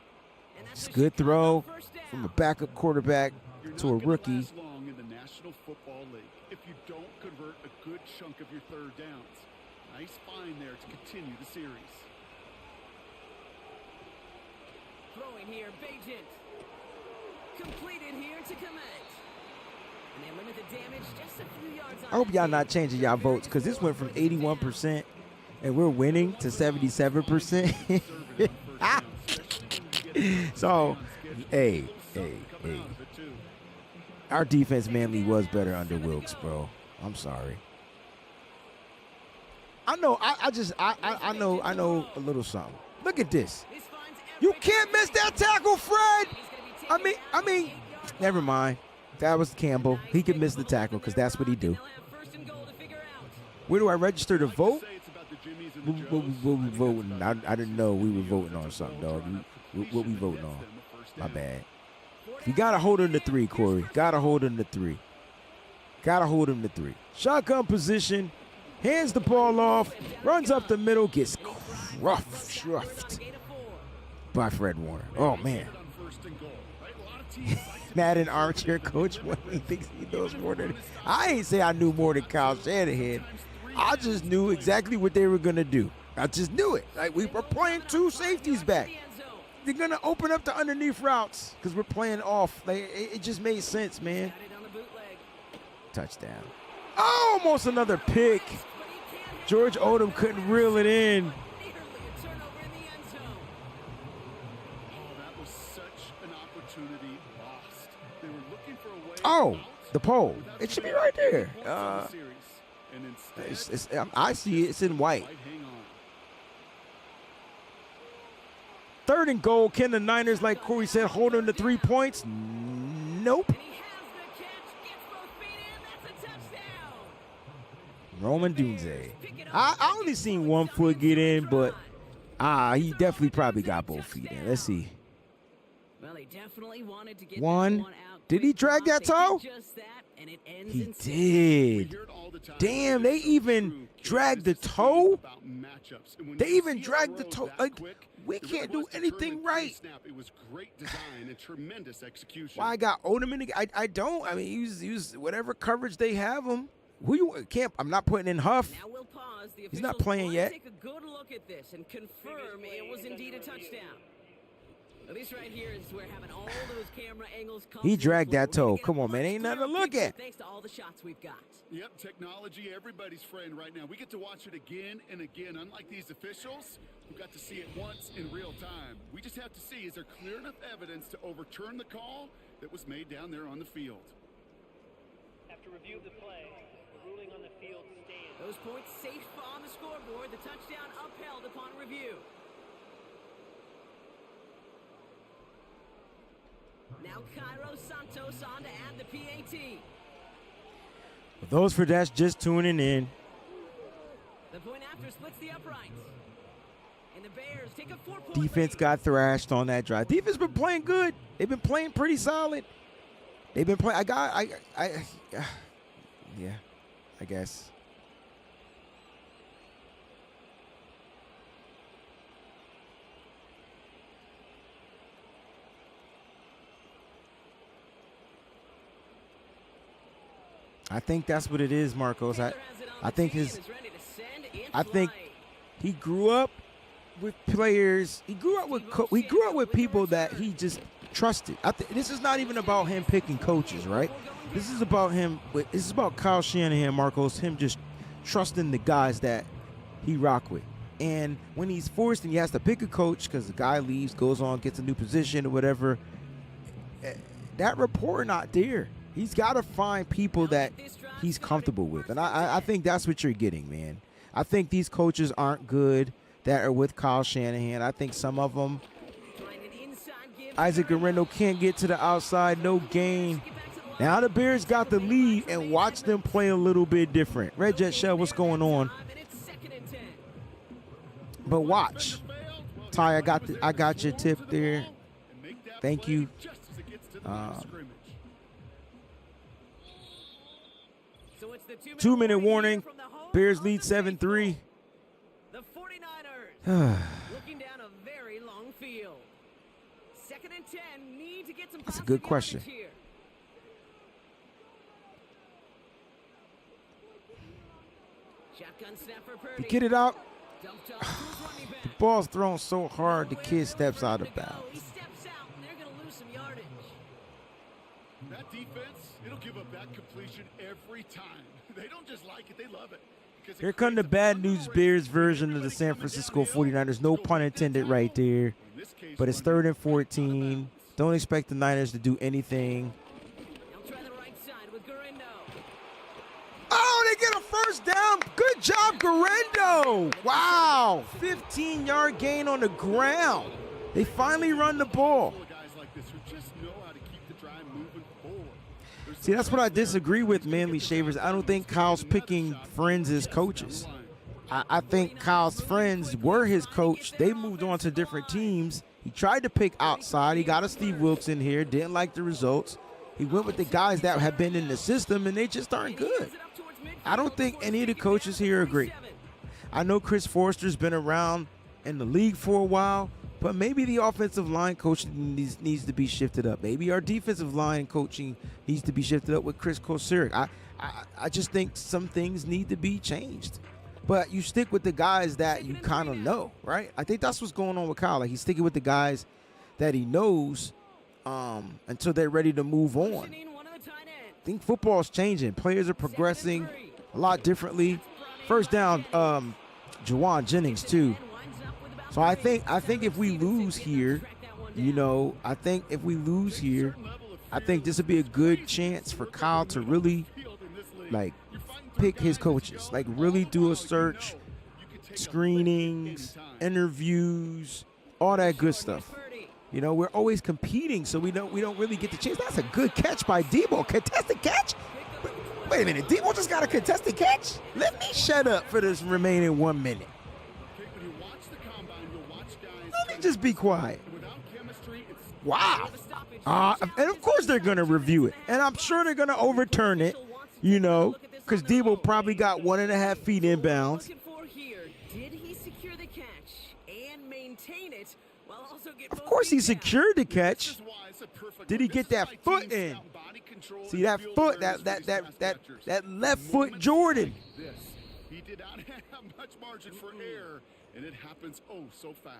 It's a good throw from a backup quarterback to a rookie. Long in the National Football League if you don't convert a good chunk of your third downs. Nice find there to continue the series. Throwing here, Bagent. Completed here to Komet. And they limit the damage just a few yards on. I hope y'all not changing y'all votes because this went from 81% and we're winning to 77%. So, hey. Our defense mainly was better under Wilkes, bro. I'm sorry. I know a little something. Look at this. You can't miss that tackle, Fred. I mean, never mind. That was Campbell. He can miss the tackle because that's what he do. Where do I register to vote? What we voting? I didn't know we were voting on something, dog. What we voting on? My bad. You got to hold him to 3, Corey. Got to hold him to 3. Got to hold him to 3. Shotgun position. Hands the ball off. Runs up the middle. Gets shruffed by Fred Warner. Oh, man. Madden armchair coach. What he thinks he knows more than. I ain't say I knew more than Kyle Shanahan. I just knew exactly what they were going to do. I just knew it. Like, we were playing 2 safeties back. They're going to open up the underneath routes because we're playing off. Like, it just made sense, man. Touchdown. Oh, almost another pick. George Odom couldn't reel it in. That was such an opportunity lost. They were looking for a way. Oh, the pole. It should be right there. I see it. It's in white. 3rd and goal. Can the Niners, like Corey said, hold them to 3 points? Nope. Roman Dunze. I only seen 1 foot get in, but he definitely probably got both feet in. Let's see. Well, they definitely wanted to get one. Did he drag that toe? He did. Damn, they even dragged the toe? They even dragged the toe. Like, we can't do anything right. Why I got Odom in the, I don't. I mean, use whatever coverage they have him. Who you can't? I'm not putting in Huff. Now we'll pause. The He's not officials playing want yet. to take a good look at this and confirm it was indeed a touchdown. Well, this right here is where having all those camera angles comes He into dragged play. that We're toe. gonna get a Come on, man. much Ain't nothing to clearer look picture at. Thanks to all the shots we've got. Yep, technology, everybody's friend right now. We get to watch it again and again. Unlike these officials, who got to see it once in real time. We just have to see, is there clear enough evidence to overturn the call that was made down there on the field? After review of the play, the ruling on the field stands. Those points safe on the scoreboard. The touchdown upheld upon review. Now Cairo Santos on to add the PAT. For those that's just tuning in, The point after splits the uprights. And the Bears take a 4-point defense lead. got thrashed on that drive. Defense been playing good. They've been playing pretty solid. They've been playing. Yeah, I guess. I think that's what it is, Marcos. Taylor has it on I the think tee his. and is ready to send and I think fly. he grew up with players. He grew up with people that he just trusted. This is not even about him picking coaches, right? This is about him. This is about Kyle Shanahan, Marcos. Him just trusting the guys that he rock with. And when he's forced and he has to pick a coach because the guy leaves, goes on, gets a new position or whatever, that rapport not there. He's got to find people that he's comfortable with. And I think that's what you're getting, man. I think these coaches aren't good that are with Kyle Shanahan. I think some of them, Find an inside give. Isaac Guerrero can't get to the outside, no gain. Now the Bears got the lead and watch them play a little bit different. Red Jet Shell, what's going on? And it's 2nd and 10. But watch. Ty, I got your tip there. Thank you. So it's the 2-minute 2-minute warning. from the home Bears of lead the 7-3. The 49ers looking down a very long field. 2nd and 10, need to get some That's a positive good question. yardage here. Shotgun snap for Purdy. Get it out. Dumped off to his running back. The ball's thrown so hard, the kid steps out of bounds. He steps out, and they're going to lose some yardage. That defense, it'll give up that completion every time. They don't just like it, they love it. Because it Here come the creates a bad fun news race. Bears version of the Everybody San coming Francisco downhill. 49ers. No pun intended right there. In this case, But it's one 3rd and out 14. of bounds. Don't expect the Niners to do anything. They'll try the right side with Guerrero. Oh, they get a first down. Good job, Guerrero. Wow. 15-yard gain on the ground. They finally run the ball. Full of guys like this who just know how to keep the drive moving forward. There's See, that's what I disagree with, some Manly Shavers. I don't think Kyle's picking friends as coaches. I think Kyle's friends were his coach. They moved on to different teams. He tried to pick outside. He got a Steve Wilkes in here. Didn't like the results. He went with the guys that have been in the system, and they just aren't good. I don't think any of the coaches here are great. I know Chris Forrester's been around in the league for a while, but maybe the offensive line coaching needs to be shifted up. Maybe our defensive line coaching needs to be shifted up with Chris Kosirik. I just think some things need to be changed. But you stick with the guys that you kind of know, right? I think that's what's going on with Kyle. Like, he's sticking with the guys that he knows until they're ready to move on. I think football's changing. Players are progressing a lot differently. First down, Juwan Jennings too. So I think if we lose here, I think this would be a good chance for Kyle to really pick his coaches, really do a search, screenings, interviews, all that good stuff. We're always competing, so we don't really get the chance. That's a good catch by Debo. Contested catch? Wait a minute, Debo just got a contested catch? Let me shut up for this remaining 1 minute. Let me just be quiet. Wow. And of course they're going to review it. And I'm sure they're going to overturn it, because Debo probably got 1.5 feet inbounds. Did he secure the catch and maintain it while also get Of course he secured the catch. Did he get that foot in? See that foot, that left foot Jordan. This. He did not have much margin for error, and it happens oh so fast.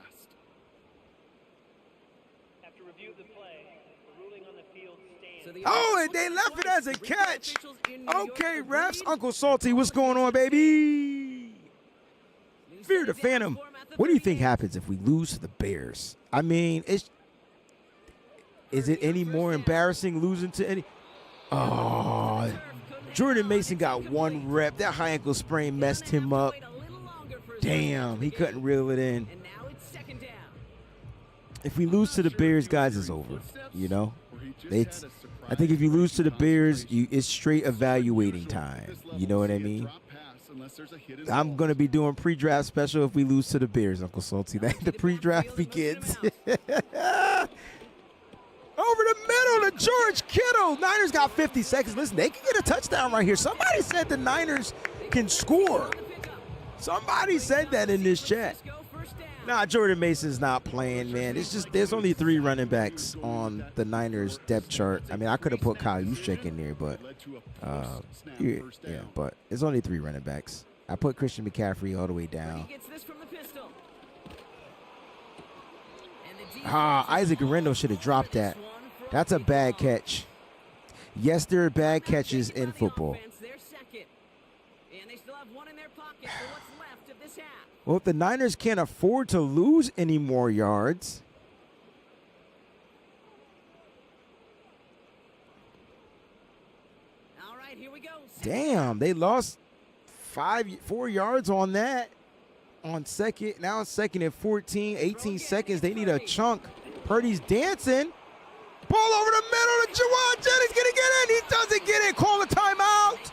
After review of the play, the ruling on the field stands. Oh, and they left it as a catch. Okay, refs. Uncle Salty, what's going on, baby? Fear the Phantom. What do you think happens if we lose to the Bears? I mean, is it any more embarrassing losing to any? Oh, Jordan Mason got one rep. That high ankle sprain messed him up. Damn, he couldn't reel it in. If we lose to the Bears, guys, it's over. You know, I think if you lose to the Bears, it's straight evaluating time. You know what I mean? I'm going to be doing pre-draft special if we lose to the Bears, Uncle Salty. The pre-draft begins. Over the middle to George Kittle. Niners got 50 seconds. Listen, they can get a touchdown right here. Somebody said the Niners can score. Somebody said that in this chat. Nah, Jordan Mason's not playing, man. It's just there's only 3 running backs on the Niners depth chart. I mean, I could have put Kyle Juszczyk in there, but yeah, but it's only 3 running backs. I put Christian McCaffrey all the way down. Isaac Guerrero should have dropped that. That's a bad catch. Yes, there are bad catches in football. Well, if the Niners can't afford to lose any more yards, all right, here we go. Damn, they lost 4 yards on that. On second, now it's second and 14, 18 seconds. They need a chunk. Purdy's dancing. Ball over the middle to Juwan Jennings. Gonna get in. He doesn't get in. Call a timeout.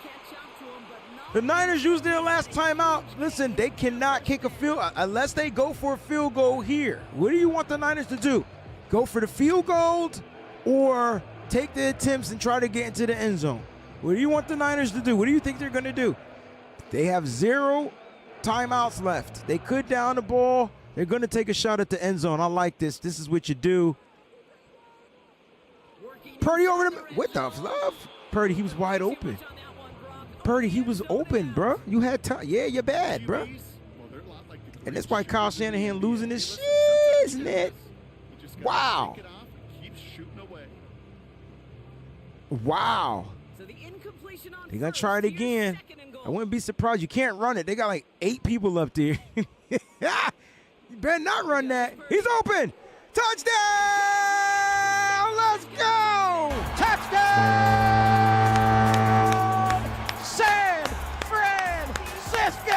The Niners used their last timeout. Listen, they cannot kick a field unless they go for a field goal here. What do you want the Niners to do? Go for the field goal or take the attempts and try to get into the end zone? What do you want the Niners to do? What do you think they're going to do? They have 0 timeouts left. They could down the ball. They're going to take a shot at the end zone. I like this. This is what you do. Purdy over the, what the love? Purdy, he was wide open. Purdy, he was open, bro. You had time. Yeah, you're bad, bro. And that's why Kyle Shanahan losing his shit, isn't it? Wow. Wow. They're going to try it again. I wouldn't be surprised. You can't run it. They got like 8 people up there. You better not run that. He's open. Touchdown! Let's go! Touchdown! San Francisco!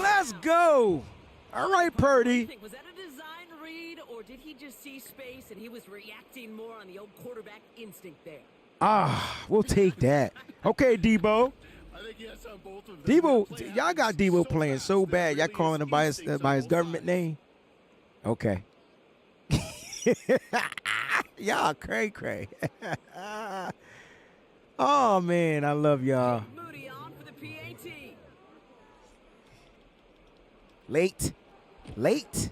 Let's go! All right, Purdy. Was that a design read, or did he just see space and he was reacting more on the old quarterback instinct there? We'll take that. Okay, Debo. Debo, y'all got Debo playing so bad. Y'all calling him by his government name? Okay. Y'all cray. Oh, man, I love y'all. Moody on for the PAT. Late.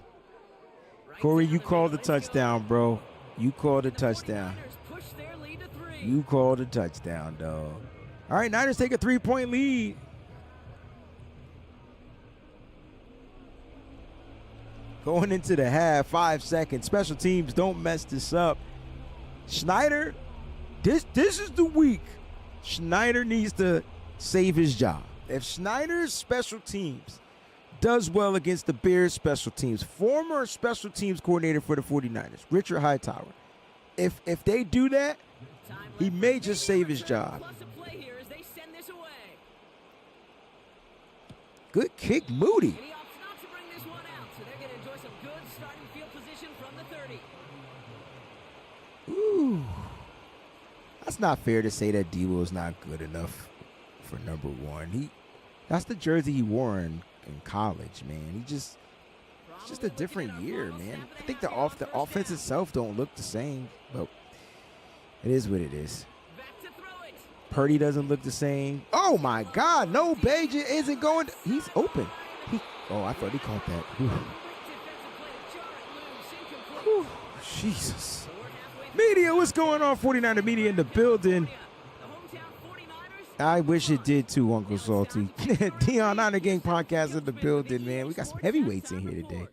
Corey, you called the touchdown, bro. You called the touchdown. You called a touchdown, dog. All right, Niners take a 3-point lead. Going into the half, 5 seconds. Special teams, don't mess this up. Schneider, this is the week. Schneider needs to save his job. If Schneider's special teams does well against the Bears special teams, former special teams coordinator for the 49ers, Richard Hightower, if they do that, he may just save his job. Good kick, Moody. Ooh. That's not fair to say that Debo is not good enough for number 1. That's the jersey he wore in college, man. It's just a different year, man. I think the offense itself don't look the same, but it is what it is. Purdy doesn't look the same. Oh, my God. No, Beja isn't going. He's open. I thought he caught that. Whew. Jesus. Media, what's going on? 49er Media in the building. I wish it did too, Uncle Salty. Dion Honor Gang podcast in the building, man. We got some heavyweights in here today.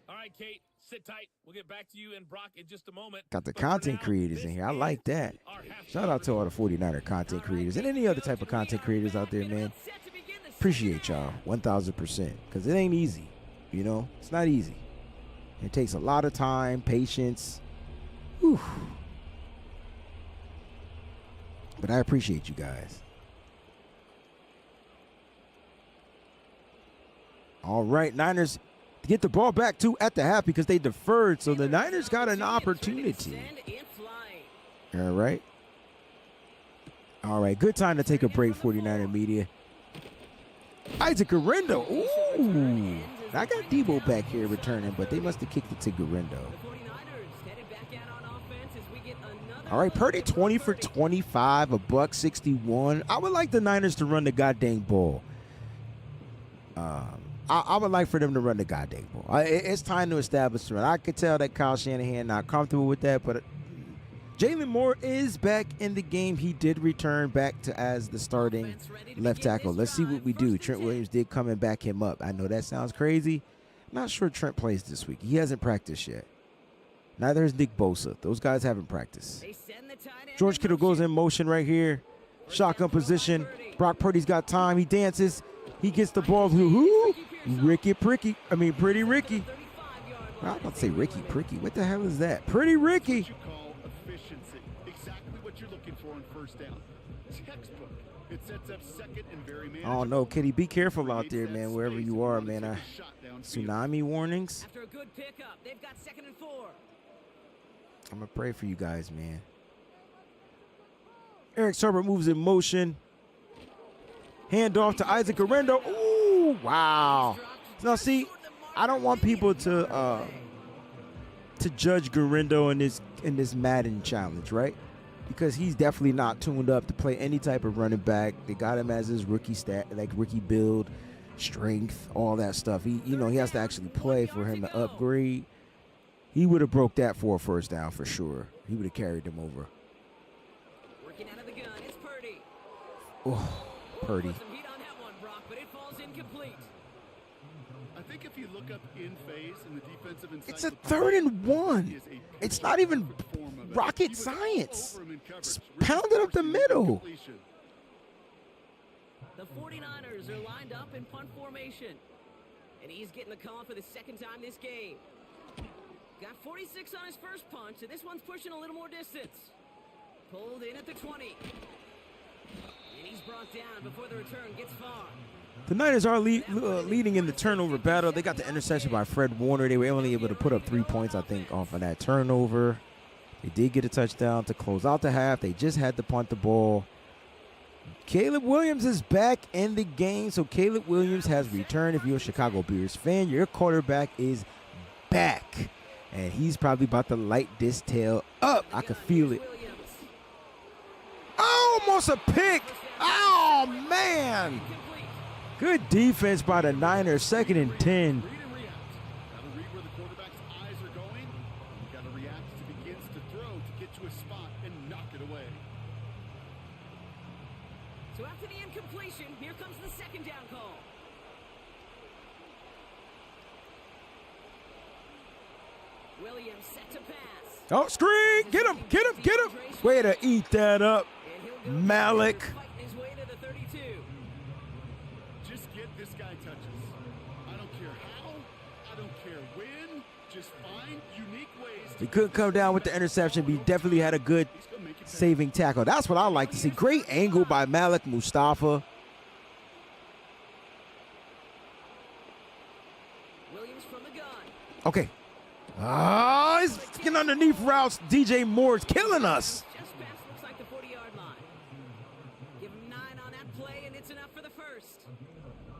All right, Kate, sit tight. We'll get back to you and Brock in just a moment. Got the content creators in here. I like that. Shout out to all the 49er content creators and any other type of content creators out there, man. Appreciate y'all 1,000% because it ain't easy. You know, it's not easy. It takes a lot of time, patience. Whew. But I appreciate you guys. All right, Niners to get the ball back too at the half because they deferred, so the Niners got an opportunity. All right. All right, good time to take a break, 49er Media. Isaac Guerrero. Ooh. I got Debo back here returning, but they must have kicked it to Guerrero. All right, Purdy 20 for 25, $161. I would like the Niners to run the goddamn ball. I would like for them to run the goddamn ball. It's time to establish the run. I could tell that Kyle Shanahan not comfortable with that, but Jalen Moore is back in the game. He did return back to as the starting left tackle. Let's see what we do. Trent Williams did come and back him up. I know that sounds crazy. Not sure Trent plays this week. He hasn't practiced yet. Neither has Nick Bosa. Those guys haven't practiced. George Kittle goes in motion right here. Shotgun position. Brock Purdy's got time. He dances. He gets the ball. Pretty Ricky. I was about to say Ricky Pricky. What the hell is that? Pretty Ricky. Exactly what you're looking for on first down. Textbook. It sets up second and very manageable. Oh no, Kitty, be careful out there, man. Wherever you are, man. Tsunami warnings. After a good pickup, they've got 2nd and 4. I'm gonna pray for you guys, man. Eric Serbert moves in motion. Hand off to Isaac Guerrero. Ooh, wow. Now see, I don't want people to judge Guerrero in this Madden challenge, right? Because he's definitely not tuned up to play any type of running back. They got him as his rookie stat, like rookie build, strength, all that stuff. He has to actually play for him to upgrade. He would have broke that for a first down for sure. He would have carried them over. Working out of the gun, it's Purdy. Oh, Purdy. Some heat on that one, Brock, but it falls incomplete. I think if you look up in phase in the defensive It's a 3rd and 1. It's not even rocket science. Just pound it up the middle. The 49ers are lined up in punt formation. And he's getting the call for the 2nd time this game. Got 46 on his first punch, and this one's pushing a little more distance. Pulled in at the 20. And he's brought down before the return gets far. The Niners are leading in the turnover battle. They got the interception by Fred Warner. They were only able to put up 3 points, I think, off of that turnover. They did get a touchdown to close out the half. They just had to punt the ball. Caleb Williams is back in the game, so Caleb Williams has returned. If you're a Chicago Bears fan, your quarterback is back. And he's probably about to light this tail up. I can feel it. Almost a pick. Oh, man. Good defense by the Niners. 2nd and 10. Gotta read where the quarterback's eyes are going. Gotta react as he begins to throw to get to a spot and knock it away. So after the incompletion, here comes the 2nd down call. Williams set to pass. Oh, screen. Get him. Get him. Get him. Way to eat that up, Malik. Fighting his way to the 32. Just get this guy touches. I don't care how. I don't care when. Just find unique ways. He couldn't come down with the interception, but he definitely had a good saving tackle. That's what I like to see. Great angle by Malik Mustafa. Williams from the gun. Okay. He's getting underneath routes. DJ Moore's killing us. Just pass looks like the 40-yard line. Give him 9 on that play, and it's enough for the first.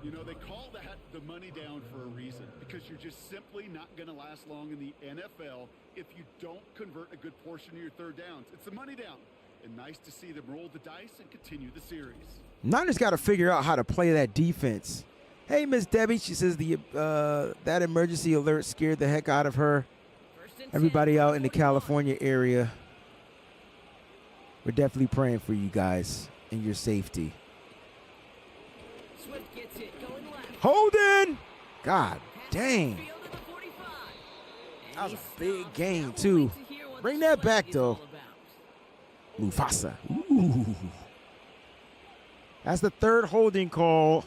You know, they call that the money down for a reason, because you're just simply not going to last long in the NFL if you don't convert a good portion of your 3rd downs. It's the money down, and nice to see them roll the dice and continue the series. Niners got to figure out how to play that defense. Hey, Miss Debbie, she says that emergency alert scared the heck out of her. Everybody out in the California area We're definitely praying for you guys and your safety. Swift gets it, going left. Holding! God dang. Field at the 45. That was And a he big stops. game, Now we'll too. wait to hear what Bring the that flag back, is though. all about. Mufasa. Ooh. That's the third holding call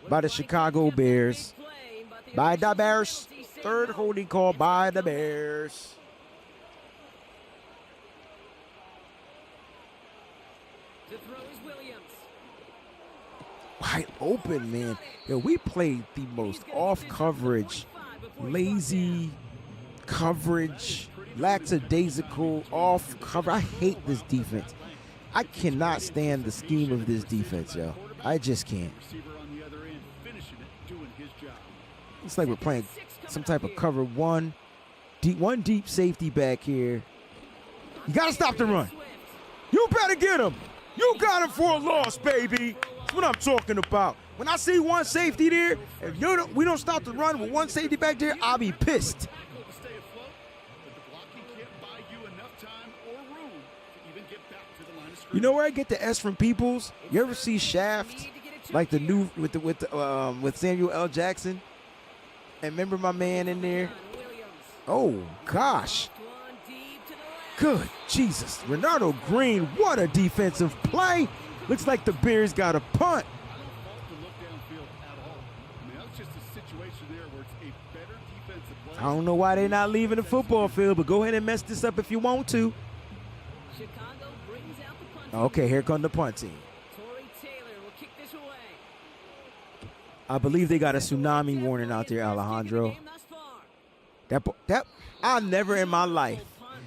by the Chicago Bears. By the Bears. Third holding call by the Bears. To throw is Williams. Wide open, man. Yo, we played the most off coverage, lazy coverage, lackadaisical off cover. I hate this defense. I cannot stand the scheme of this defense, yo. I just can't. It's like we're playing some type of cover one deep safety back here. You gotta stop the run. You better get him. You got him for a loss, baby. That's what I'm talking about. When I see one safety there, if we don't stop the run with one safety back there, I'll be pissed. You know where I get the S from Peoples? You ever see Shaft, like the new with Samuel L. Jackson? And remember my man in there? Oh gosh. Good Jesus. Renardo Green, what a defensive play. Looks like the Bears got a punt. I don't know why they're not leaving the football field, but go ahead and mess this up if you want to. Chicago brings out the punt team. Okay, here comes the punt team. Torrey Taylor will kick this away. I believe they got a tsunami warning out there, Alejandro. I've never in my life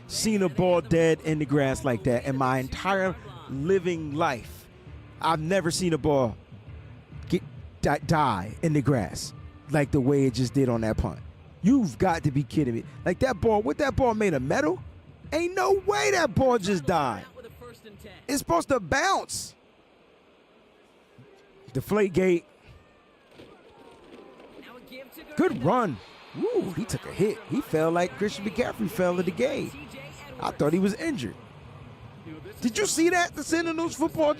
seen a ball dead in the grass like that in my entire living life. I've never seen a ball die in the grass like the way it just did on that punt. You've got to be kidding me. Like that ball, what that ball made of metal? Ain't no way that ball just died. It's supposed to bounce. Deflate gate. Good run. Ooh, he took a hit. He fell like Christian McCaffrey fell in the game. I thought he was injured. Did you see that? The Center News Football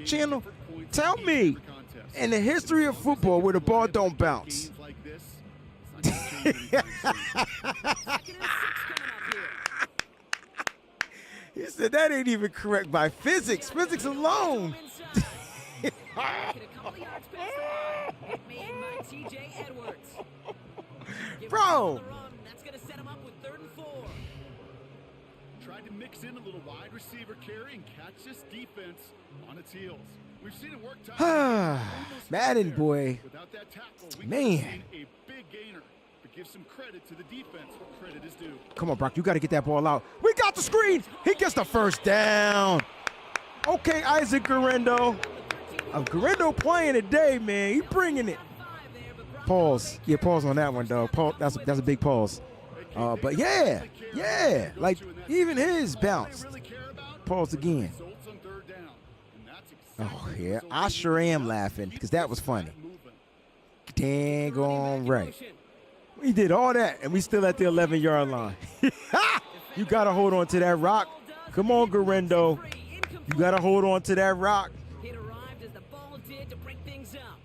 channel? Tell me, in the history of football where the ball don't bounce. He said that ain't even correct by physics. Physics alone. Bro. That's going to set him up with 3rd and 4. Tried to mix in a little wide receiver carry and catch this defense on its heels. We've seen it work time. Madden boy. Without that tackle, Man. a big gainer. But give some credit to the defense. Credit is due. Come on, Brock. You got to get that ball out. We got the screen. He gets the first down. Okay, Isaac Guerrero. Guerrero playing today, man. He bringing it. Pause. Yeah, pause on that one, dog. Pause. That's a big pause. But yeah. Like even his bounced. Pause again. Oh yeah, I sure am laughing because that was funny. Dang on right. We did all that and we still at the 11-yard line. You gotta hold on to that rock. Come on, Guerrero. You gotta hold on to that rock. It arrived as the ball did to break things up.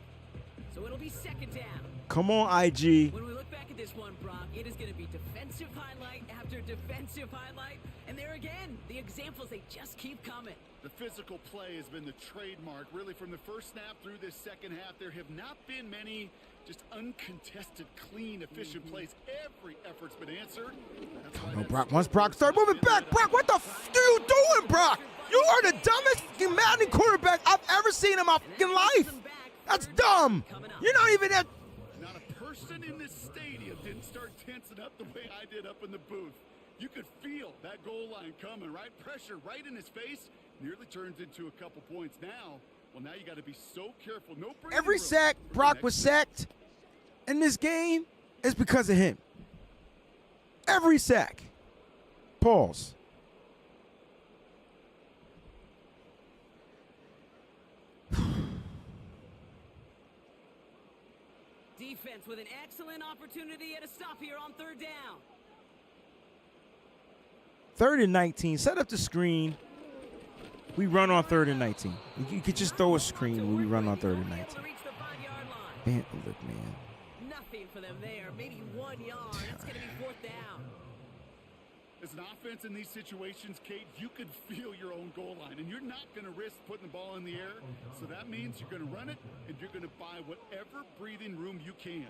So it'll be 2nd down. Come on, IG. When we look back at this one, Brock, it is going to be defensive highlight after defensive highlight. And there again, the examples, they just keep coming. The physical play has been the trademark. Really, from the first snap through this second half, there have not been many just uncontested, clean, efficient plays. Every effort's been answered. No, Brock. Once Brock start moving back, Brock, what the f are you doing, Brock? You are the dumbest Madden quarterback I've ever seen in my fucking life. That's dumb. You're not even that. Not a person in this stadium didn't start tensing up the way I did up in the booth. You could feel that goal line coming, right? Pressure right in his face. Nearly turns into a couple points now. Well, now you got to be so careful. No breathing Every room sack for the Brock next was play. sacked in this game is because of him. Every sack. Pause. Defense with an excellent opportunity at a stop here on 3rd down. 3rd and 19. Set up the screen. We run on 3rd and 19. You could just throw a screen when we run on 3rd and 19. Man, look, man. Nothing for them there. Maybe 1 yard. It's going to be 4th down. As an offense in these situations, Kate, you could feel your own goal line, and you're not going to risk putting the ball in the air. So that means you're going to run it, and you're going to buy whatever breathing room you can.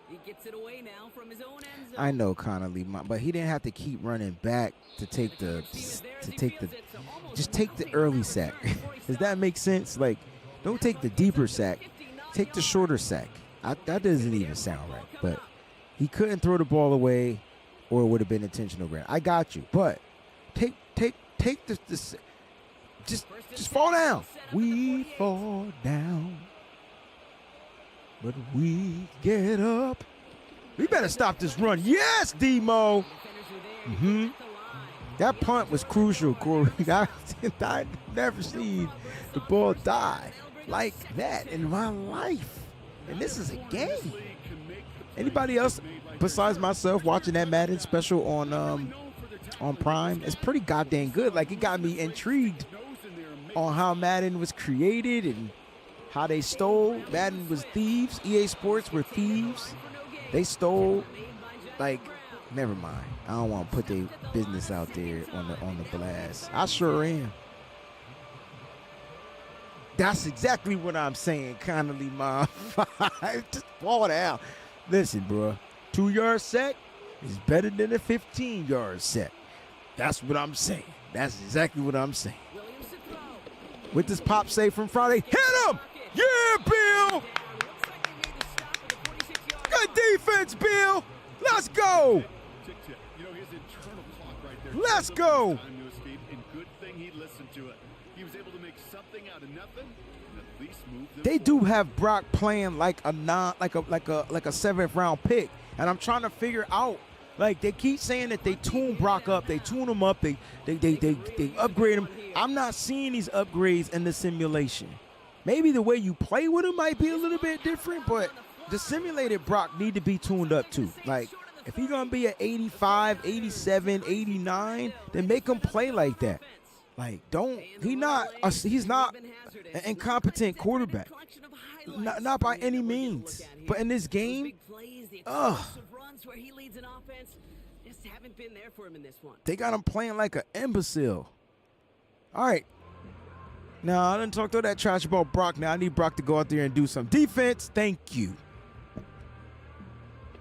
He gets it away now from his own end zone. I know Connolly, but he didn't have to keep running back to take the early sack. Does that make sense? Like, don't take the deeper sack, take the shorter sack. That doesn't even sound right. But he couldn't throw the ball away, or it would have been intentional grant. I got you, but take this. Just fall down. We fall down, but we get up. We better stop this run. Yes, Demo. That punt was crucial, Corey. I never seen the ball die like that in my life. And this is a game. Anybody else besides myself watching that Madden special on Prime? It's pretty goddamn good. Like, it got me intrigued on how Madden was created and how they stole. Madden was thieves. EA Sports were thieves. They stole, like, never mind. I don't want to put their business out there on the blast. I sure am. That's exactly what I'm saying, Connolly, Mom. Just fall down. Listen, bro, 2-yard sack is better than a 15-yard sack. That's what I'm saying. That's exactly what I'm saying. With this pop save from Friday, hit him! Yeah, Bill! Good defense, Bill! Let's go! Let's go! They do have Brock playing like a 7th round pick, and I'm trying to figure out. Like, they keep saying that they tune Brock up, they tune him up, they upgrade him. I'm not seeing these upgrades in the simulation. Maybe the way you play with him might be a little bit different, but the simulated Brock need to be tuned up too. Like, if he's gonna be at 85, 87, 89, then make him play like that. Like, he's not an incompetent quarterback. Not by any means. But in this game, they got him playing like an imbecile. All right. Now, I didn't talk all that trash about Brock. Now I need Brock to go out there and do some defense. Thank you.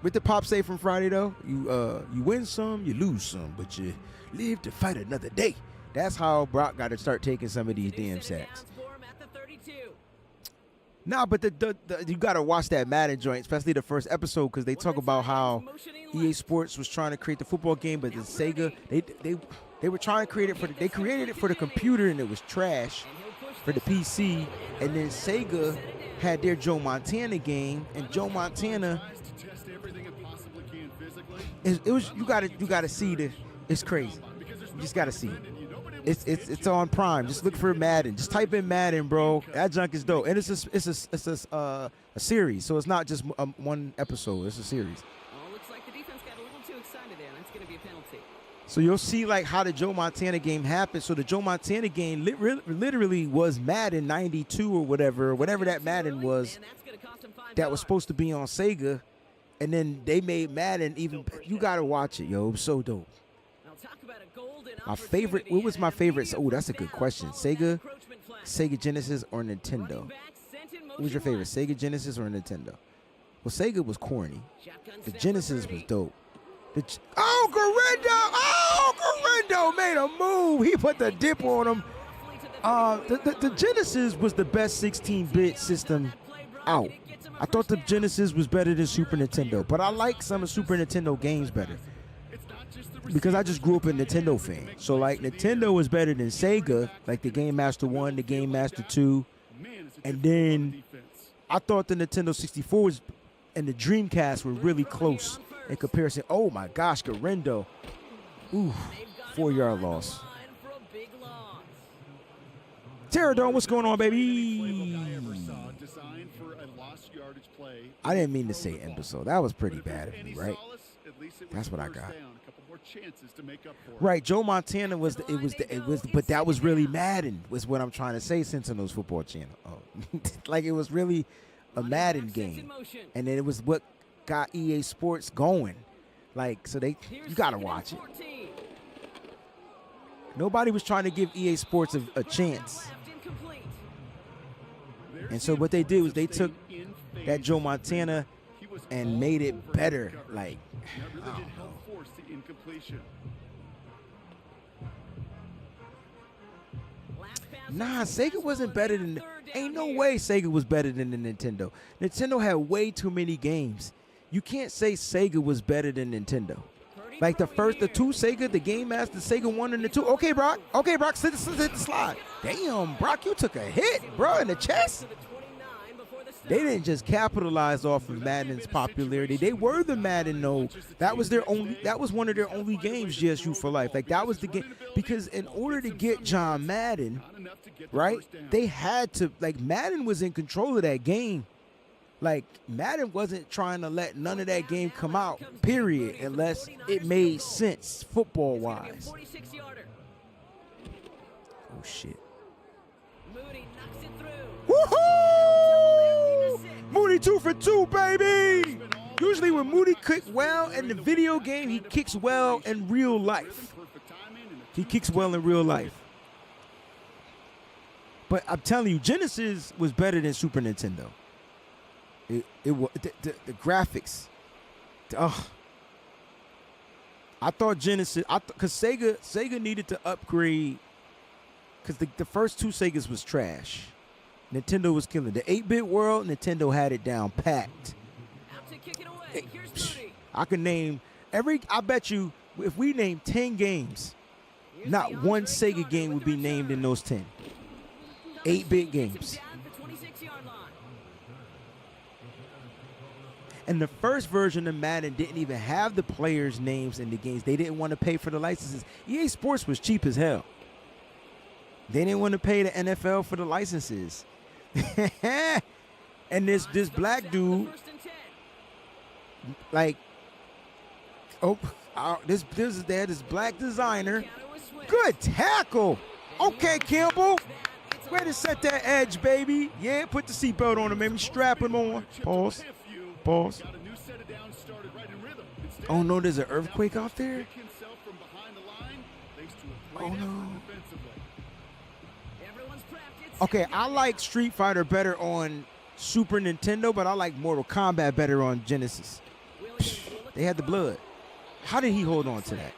With the pop save from Friday, though, you win some, you lose some, but you live to fight another day. That's how Brock got to start taking some of these damn sacks. Nah, but you got to watch that Madden joint, especially the first episode, because they talk about how EA Sports was trying to create the football game, but the Sega, they were trying to create it they created it for the computer, and it was trash for the PC. And then Sega had their Joe Montana game, and Joe Montana, it was you gotta see it's crazy. You just gotta see it. It's on Prime. Just look for Madden. Just type in Madden, bro. That junk is dope, and it's a series, so it's not just one episode. It's a series. Well, looks like the defense got a little too excited there. That's going to be a penalty. So you'll see like how the Joe Montana game happened. So the Joe Montana game literally was Madden 92 or whatever that Madden was. That was supposed to be on Sega, and then they made Madden even. You gotta watch it, yo. It was so dope. My favorite. What was my favorite? Oh, that's a good question. Sega Genesis or Nintendo? What was your favorite? Sega Genesis or Nintendo? Well, Sega was corny. The Genesis was dope. Garendo made a move. He put the dip on him. The Genesis was the best 16-bit system out. I thought the Genesis was better than Super Nintendo, but I like some of Super Nintendo games better because I just grew up a Nintendo fan. So like Nintendo was better than Sega, like the Game Master 1, the Game Master 2, and then I thought the Nintendo 64 and the Dreamcast were really close in comparison. Oh my gosh, Garendo. Ooh, 4-yard loss. Terradome, what's going on, baby? I didn't mean to say imbecile. That was pretty bad of me, right? That's what I got. A couple more chances to make up for it. Right, Joe Montana was but that was really Madden, was what I'm trying to say. Sentinels Football Channel, like it was really a Madden game, and then it was what got EA Sports going. Like, so you gotta watch it. Nobody was trying to give EA Sports a chance, and so what they did was they took that Joe Montana and made it better. Like, I don't know. Nah, Sega wasn't better than. Ain't no way Sega was better than the Nintendo. Nintendo had way too many games. You can't say Sega was better than Nintendo. Like the two Sega, the Game Master, Sega 1 and the 2. Okay, Brock, sit the slide. Damn, Brock, you took a hit, bro, in the chest. They didn't just capitalize off of Madden's popularity. They were the Madden, though. That was one of their only games, GSU for Life. Like, that was the game. Because in order to get John Madden, right, they had to, like, Madden was in control of that game. Like, Madden wasn't trying to let none of that game come out, period, unless it made sense football-wise. Oh, shit. Woohoo! Moody 2 for 2, baby! Usually when Moody kicks well in the video game, he kicks well in real life. He kicks well in real life. But I'm telling you, Genesis was better than Super Nintendo. It was the graphics. I thought Genesis, because Sega needed to upgrade, because the first two Segas was trash. Nintendo was killing. The 8-bit world, Nintendo had it down packed. I can name I bet you, if we name 10 games, not one Sega game would be named in those 10. 8-bit games. And the first version of Madden didn't even have the players' names in the games. They didn't want to pay for the licenses. EA Sports was cheap as hell. They didn't want to pay the NFL for the licenses. And this black dude, like, this black designer. Good tackle. Okay, Campbell. Way to set that edge, baby. Yeah, put the seatbelt on him, maybe strap him on. Pause. Oh no, there's an earthquake out there? Oh no. Okay, I like Street Fighter better on Super Nintendo, but I like Mortal Kombat better on Genesis. They had the blood. How did he hold on to that?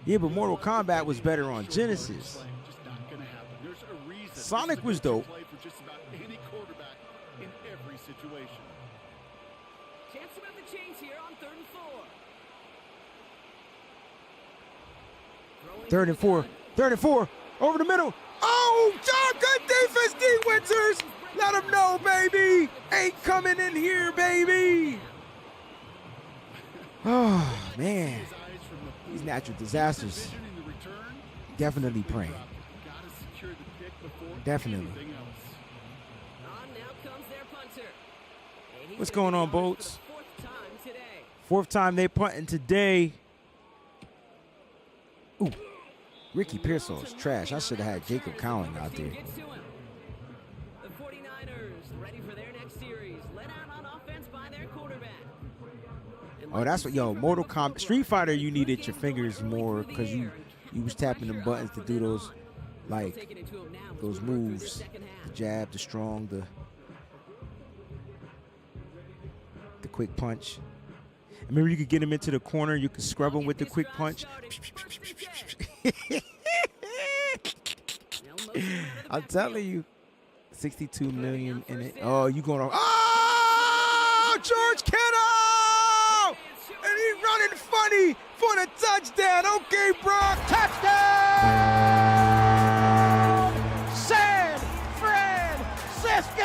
Yeah, but Mortal Kombat was better on Genesis. Sonic was dope. Third and four. Over the middle. Oh, John, good defense, D. Winters. Let him know, baby. Ain't coming in here, baby. Oh, man. These natural disasters. Definitely praying. Definitely. What's going on, Bolts? Fourth time they punting today. Ooh. Ricky Pearsall is trash. I should have had Jacob Cowling out there. Oh, that's what, Mortal Kombat. Street Fighter, you needed your fingers more because you was tapping them buttons to do those, like, those moves. The jab, the strong, the quick punch. Remember, you could get him into the corner. You could scrub him with the quick punch. I'm telling you, 62 million in it. Oh, you going to? Oh, George Kittle! And he's running funny for the touchdown. Okay, Brock, touchdown! San Francisco!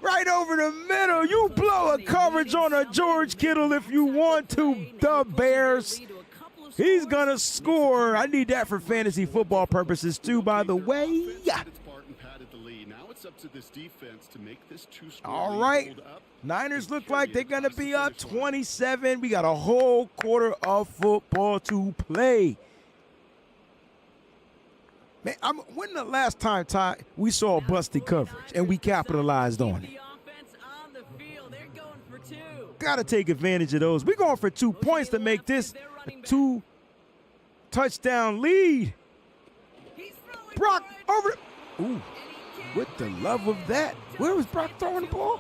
Right over the middle. You blow a coverage on a George Kittle if you want to, the Bears. He's going to score. I need that for fantasy football purposes, too, by the way. it's up to this defense to make this two-score All lead right. hold up. Niners look Carry like it they're going to across the be up finish line. 27. We got a whole quarter of football to play. Man, when the last time, Ty, we saw busted coverage and we capitalized on it? The offense on the field. They're going for 2. Got to take advantage of those. We're going for 2 points to make this a 2-touchdown lead. He's throwing Brock for it. over the... Ooh, And he can't with the bring it love of in. that. Where was Brock throwing the ball?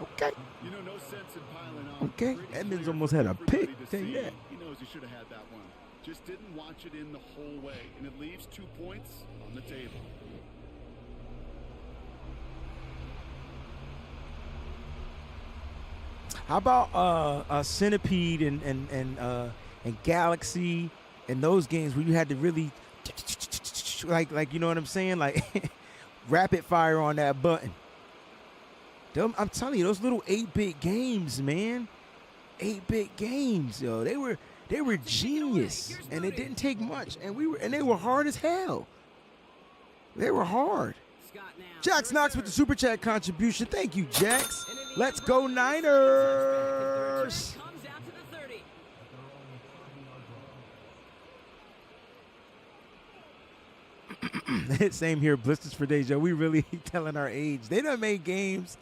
Okay. You know, no sense in piling on. Okay, Pretty Edmonds clear almost for had a everybody pick, to tell you see. that. He knows he should have had that one. Just didn't watch it in the whole way, and it leaves 2 points on the table. How about Centipede and Galaxy and those games where you had to really like you know what I'm saying, like rapid fire on that button. I'm telling you, those little 8-bit games, man, 8-bit games, yo, they were genius, and it didn't take much, and they were hard as hell. They were hard. Scott now. Jax Knox with the super chat contribution. Thank you, Jax. Let's go Niners. Comes out to the 30. Same here, blisters for days, yo. We really telling our age. They done made games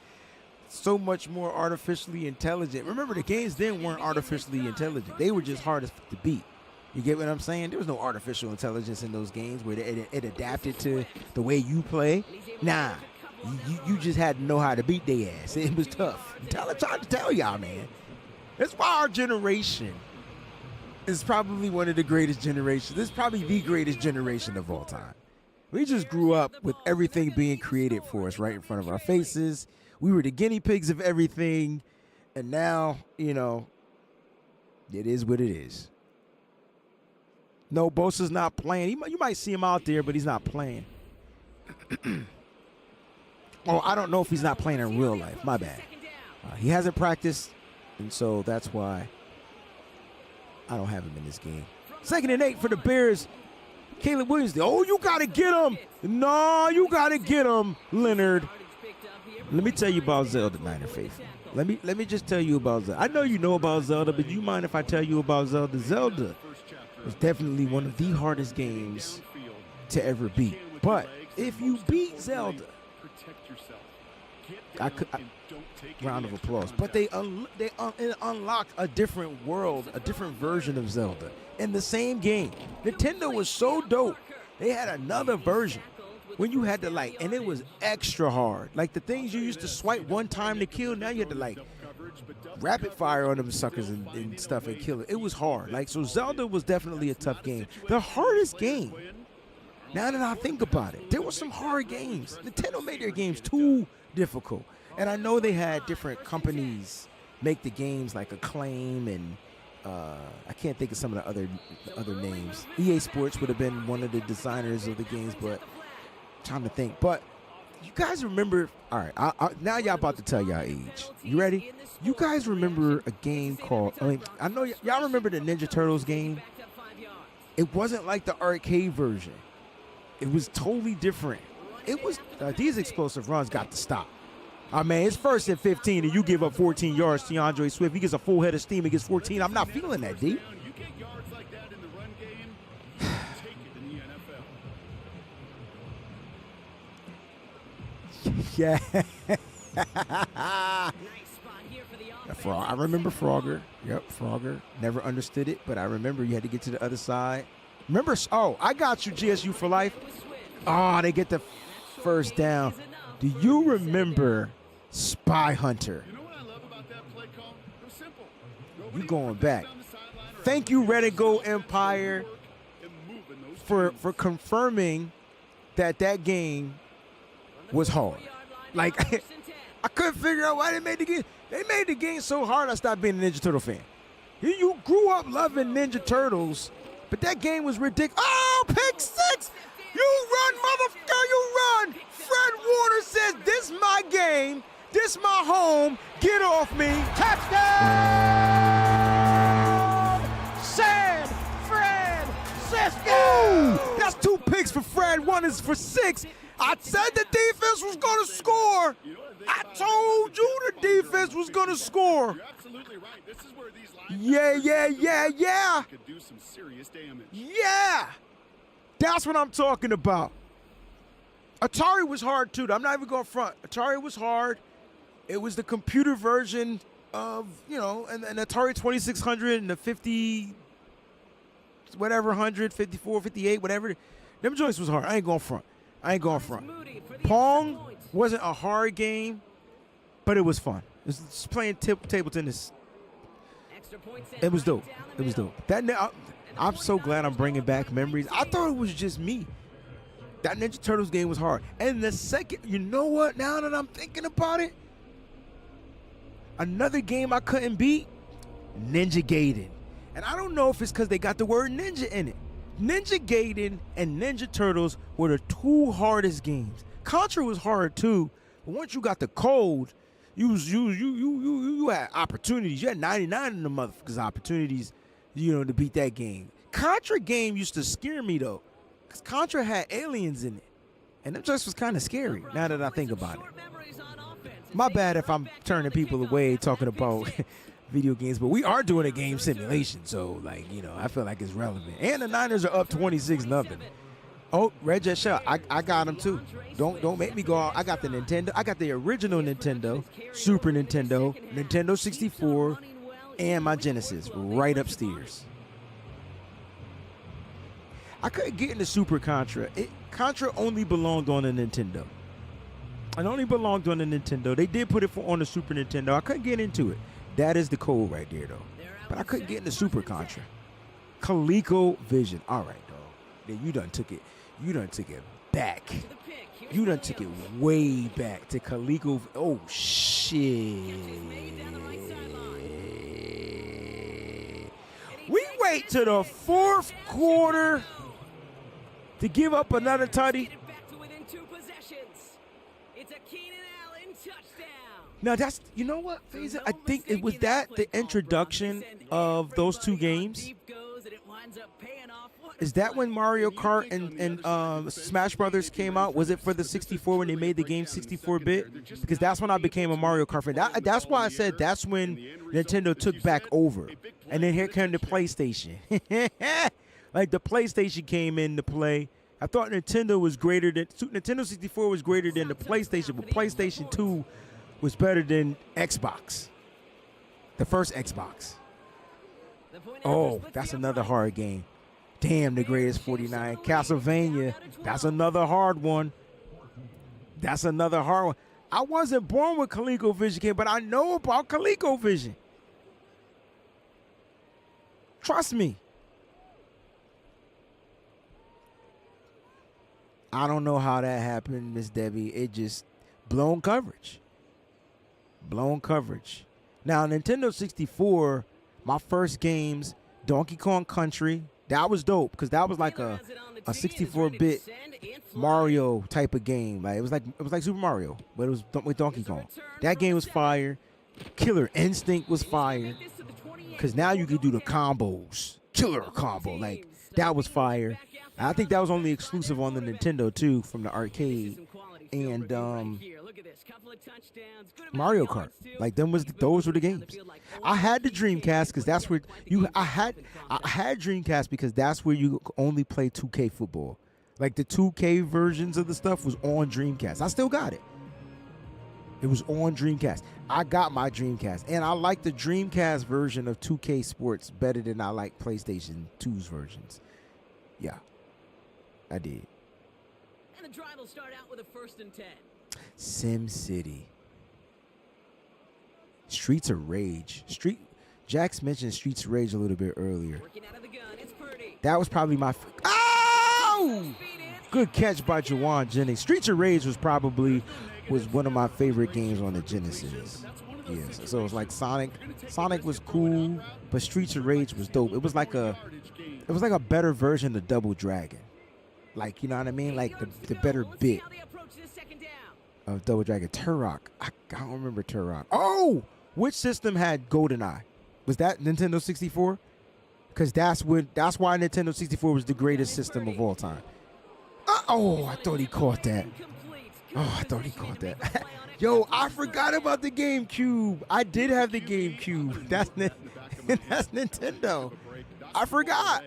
so much more artificially intelligent. Remember, the games then weren't artificially intelligent. They were just hardest to beat. You get what I'm saying? There was no artificial intelligence in those games where it adapted to the way you play. Nah, you just had to know how to beat their ass. It was tough. I'm trying to tell y'all, man. That's why our generation is probably one of the greatest generations. This is probably the greatest generation of all time. We just grew up with everything being created for us right in front of our faces. We were the guinea pigs of everything. And now, you know, it is what it is. No, Bosa's not playing. You might see him out there, but he's not playing. Oh, I don't know if he's not playing in real life. My bad. He hasn't practiced, and so that's why I don't have him in this game. 2nd and 8 for the Bears. Caleb Williams. Oh, you got to get him. No, you got to get him, Leonard. Let me tell you about Zelda, Niner faithful. Let me just tell you about Zelda. I know you know about Zelda, but you mind if I tell you about Zelda? Zelda was definitely one of the hardest games to ever beat. But if you beat Zelda, round of applause. But it unlocked a different world, a different version of Zelda in the same game. Nintendo was so dope. They had another version when you had to and it was extra hard. Like the things you used to swipe one time to kill, now you had to rapid fire on them suckers and stuff and kill it. It was hard. So Zelda was definitely a tough game. The hardest game, now that I think about it, there were some hard games. Nintendo made their games too difficult. And I know they had different companies make the games like Acclaim and I can't think of some of the other names. EA Sports would have been one of the designers of the games, but I'm trying to think. But you guys remember, all right, now y'all about to tell y'all age. You ready? You guys remember a game called, I know y'all remember the Ninja Turtles game? It wasn't like the arcade version. It was totally different. It was, these explosive runs got to stop. Man, it's 1st and 15, and you give up 14 yards to DeAndre Swift. He gets a full head of steam. He gets 14. I'm not feeling that, D. You get yards like that in the run game, you take it in the NFL. Yeah. I remember Frogger. Yep, Frogger. Never understood it, but I remember you had to get to the other side. Remember, I got you, GSU for life. They get the first down. Do you remember Spy Hunter? You know what I love about that play call? It was simple. You going back. Thank you, Red and Gold Empire, for confirming that game was hard. I couldn't figure out why they made the game. They made the game so hard I stopped being a Ninja Turtle fan. You grew up loving Ninja Turtles, but that game was ridiculous. Oh, pick 6! You run, motherfucker, you run! Fred Warner says, this my game, this my home, get off me. Touchdown! San Francisco! Ooh, that's 2 picks for Fred. side, one is for 6. I said the defense was going to score. I told you the defense was going to score. You're absolutely right. This is where these Yeah. could do some serious damage. Yeah. That's what I'm talking about. Atari was hard, too. I'm not even going front. Atari was hard. It was the computer version of, an Atari 2600 and the 50, whatever, 100, 54, 58, whatever. Them joints was hard. I ain't going front. Pong wasn't a hard game, but it was fun. It was just playing table tennis. It was dope. I'm so glad I'm bringing back memories. I thought it was just me. That Ninja Turtles game was hard. And the second, you know what? Now that I'm thinking about it, another game I couldn't beat, Ninja Gaiden. And I don't know if it's because they got the word ninja in it. Ninja Gaiden and Ninja Turtles were the 2 hardest games. Contra was hard too, but once you got the code, you had opportunities. You had 99 in the motherfuckers opportunities, to beat that game. Contra game used to scare me though, because Contra had aliens in it, and it just was kind of scary. Now that I think about it, my bad if I'm turning people away talking about video games, but we are doing a game simulation, so I feel like it's relevant. And the Niners are up 26-0. Oh, Red Jet Shell, I got them too. Don't make me go out. I got the Nintendo. I got the original Nintendo, Super Nintendo, Nintendo 64, and my Genesis right upstairs. I couldn't get into Super Contra. Contra only belonged on the Nintendo. It only belonged on the Nintendo. They did put it on the Super Nintendo. I couldn't get into it. That is the code right there, though. But I couldn't get into Super Contra. ColecoVision. All right, dog. Then you done took it. You done took it back. You done took it way back to Coleco. Oh, shit. We wait to the 4th quarter to give up another tutty. Now that's, you know what, Faison? I think it was that the introduction of those 2 games. Is that when Mario Kart and Smash Brothers came out? Was it for the 64 when they made the game 64-bit? Because that's when I became a Mario Kart fan. That's why I said that's when Nintendo took back over. And then here came the PlayStation. Like the PlayStation came into play. I thought Nintendo 64 was greater than the PlayStation, but PlayStation 2 was better than Xbox. The first Xbox. Oh, that's another hard game. Damn, the greatest 49. Castlevania, that's another hard one. I wasn't born with ColecoVision, but I know about ColecoVision. Trust me. I don't know how that happened, Miss Debbie. It just blown coverage. Now, Nintendo 64, my first games, Donkey Kong Country, that was dope because that was like a 64-bit Mario type of game. Like it was like Super Mario, but it was with Donkey Kong. That game was fire. Killer Instinct was fire because now you could do the combos, killer combo. Like that was fire. I think that was only exclusive on the Nintendo too, from the arcade. And Mario Kart, like those were the games. I had the Dreamcast because that's where I had Dreamcast because that's where you only play 2K football. Like the 2K versions of the stuff was on Dreamcast. I still got it. It was on Dreamcast. I got my Dreamcast, and I like the Dreamcast version of 2K Sports better than I like PlayStation 2's versions. Yeah, I did. And the drive will start out with a 1st and 10. Sim City. Streets of Rage. Jax mentioned Streets of Rage a little bit earlier. Working out of the gun, it's Purdy. That was probably my good catch by Jawan Jennings. Streets of Rage was one of my favorite games on the Genesis. Yes. So it was like Sonic. Sonic was cool, but Streets of Rage was dope. It was like a better version of Double Dragon. Like, you know what I mean? Like the better bit of Double Dragon. Turok. I don't remember Turok. Oh! Which system had GoldenEye? Was that Nintendo 64? Because that's why Nintendo 64 was the greatest system of all time. Oh, I thought he caught that. Oh, I thought he caught that. Yo, I forgot about the GameCube. I did have the GameCube. That's Nintendo. I forgot.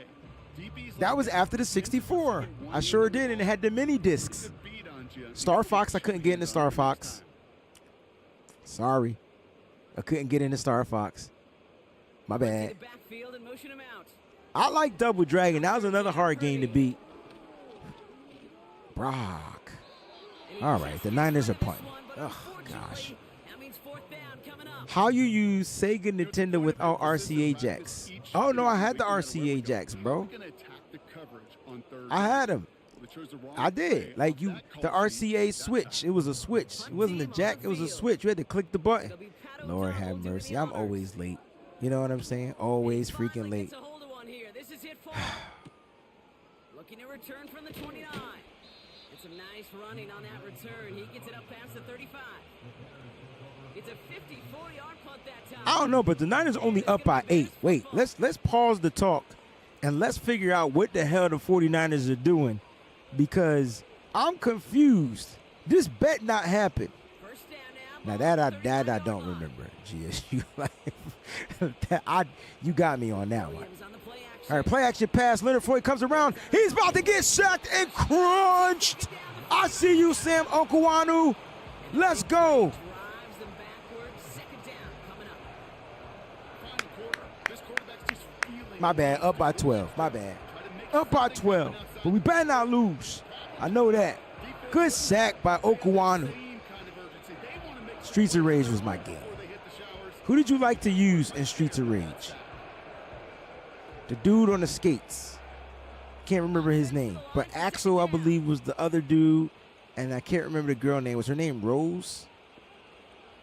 That was after the 64. I sure did, and it had the mini discs. Star Fox, I couldn't get into Star Fox. Sorry. I couldn't get into Star Fox. My bad. I like Double Dragon. That was another hard game to beat. Brock. All right, the Niners are punting. Oh, gosh. How you use Sega Nintendo without RCA jacks? Oh, no, I had the RCA jacks, bro. I had them. I did. Like the RCA switch. It was a switch. It wasn't a jack. It was a switch. You had to click the button. Lord have mercy. I'm always late. You know what I'm saying? Always freaking late. Looking to return from the 29. It's a nice running on that return. He gets it up past the 35. It's a 54-yard punt that time. I don't know, but the Niners only up by 8. Wait, let's pause the talk and let's figure out what the hell the 49ers are doing, because I'm confused. This bet not happen. Now that I don't remember. GSU, you got me on that one. All right, play action pass. Leonard Floyd comes around. He's about to get sacked and crunched. I see you, Sam Okwanu. Let's go. My bad, up by 12. My bad. Up by 12. But we better not lose. I know that. Good sack by Okwanu. Streets of Rage was my game. Who did you like to use in Streets of Rage? The dude on the skates. Can't remember his name. But Axel, I believe, was the other dude. And I can't remember the girl name. Was her name Rose?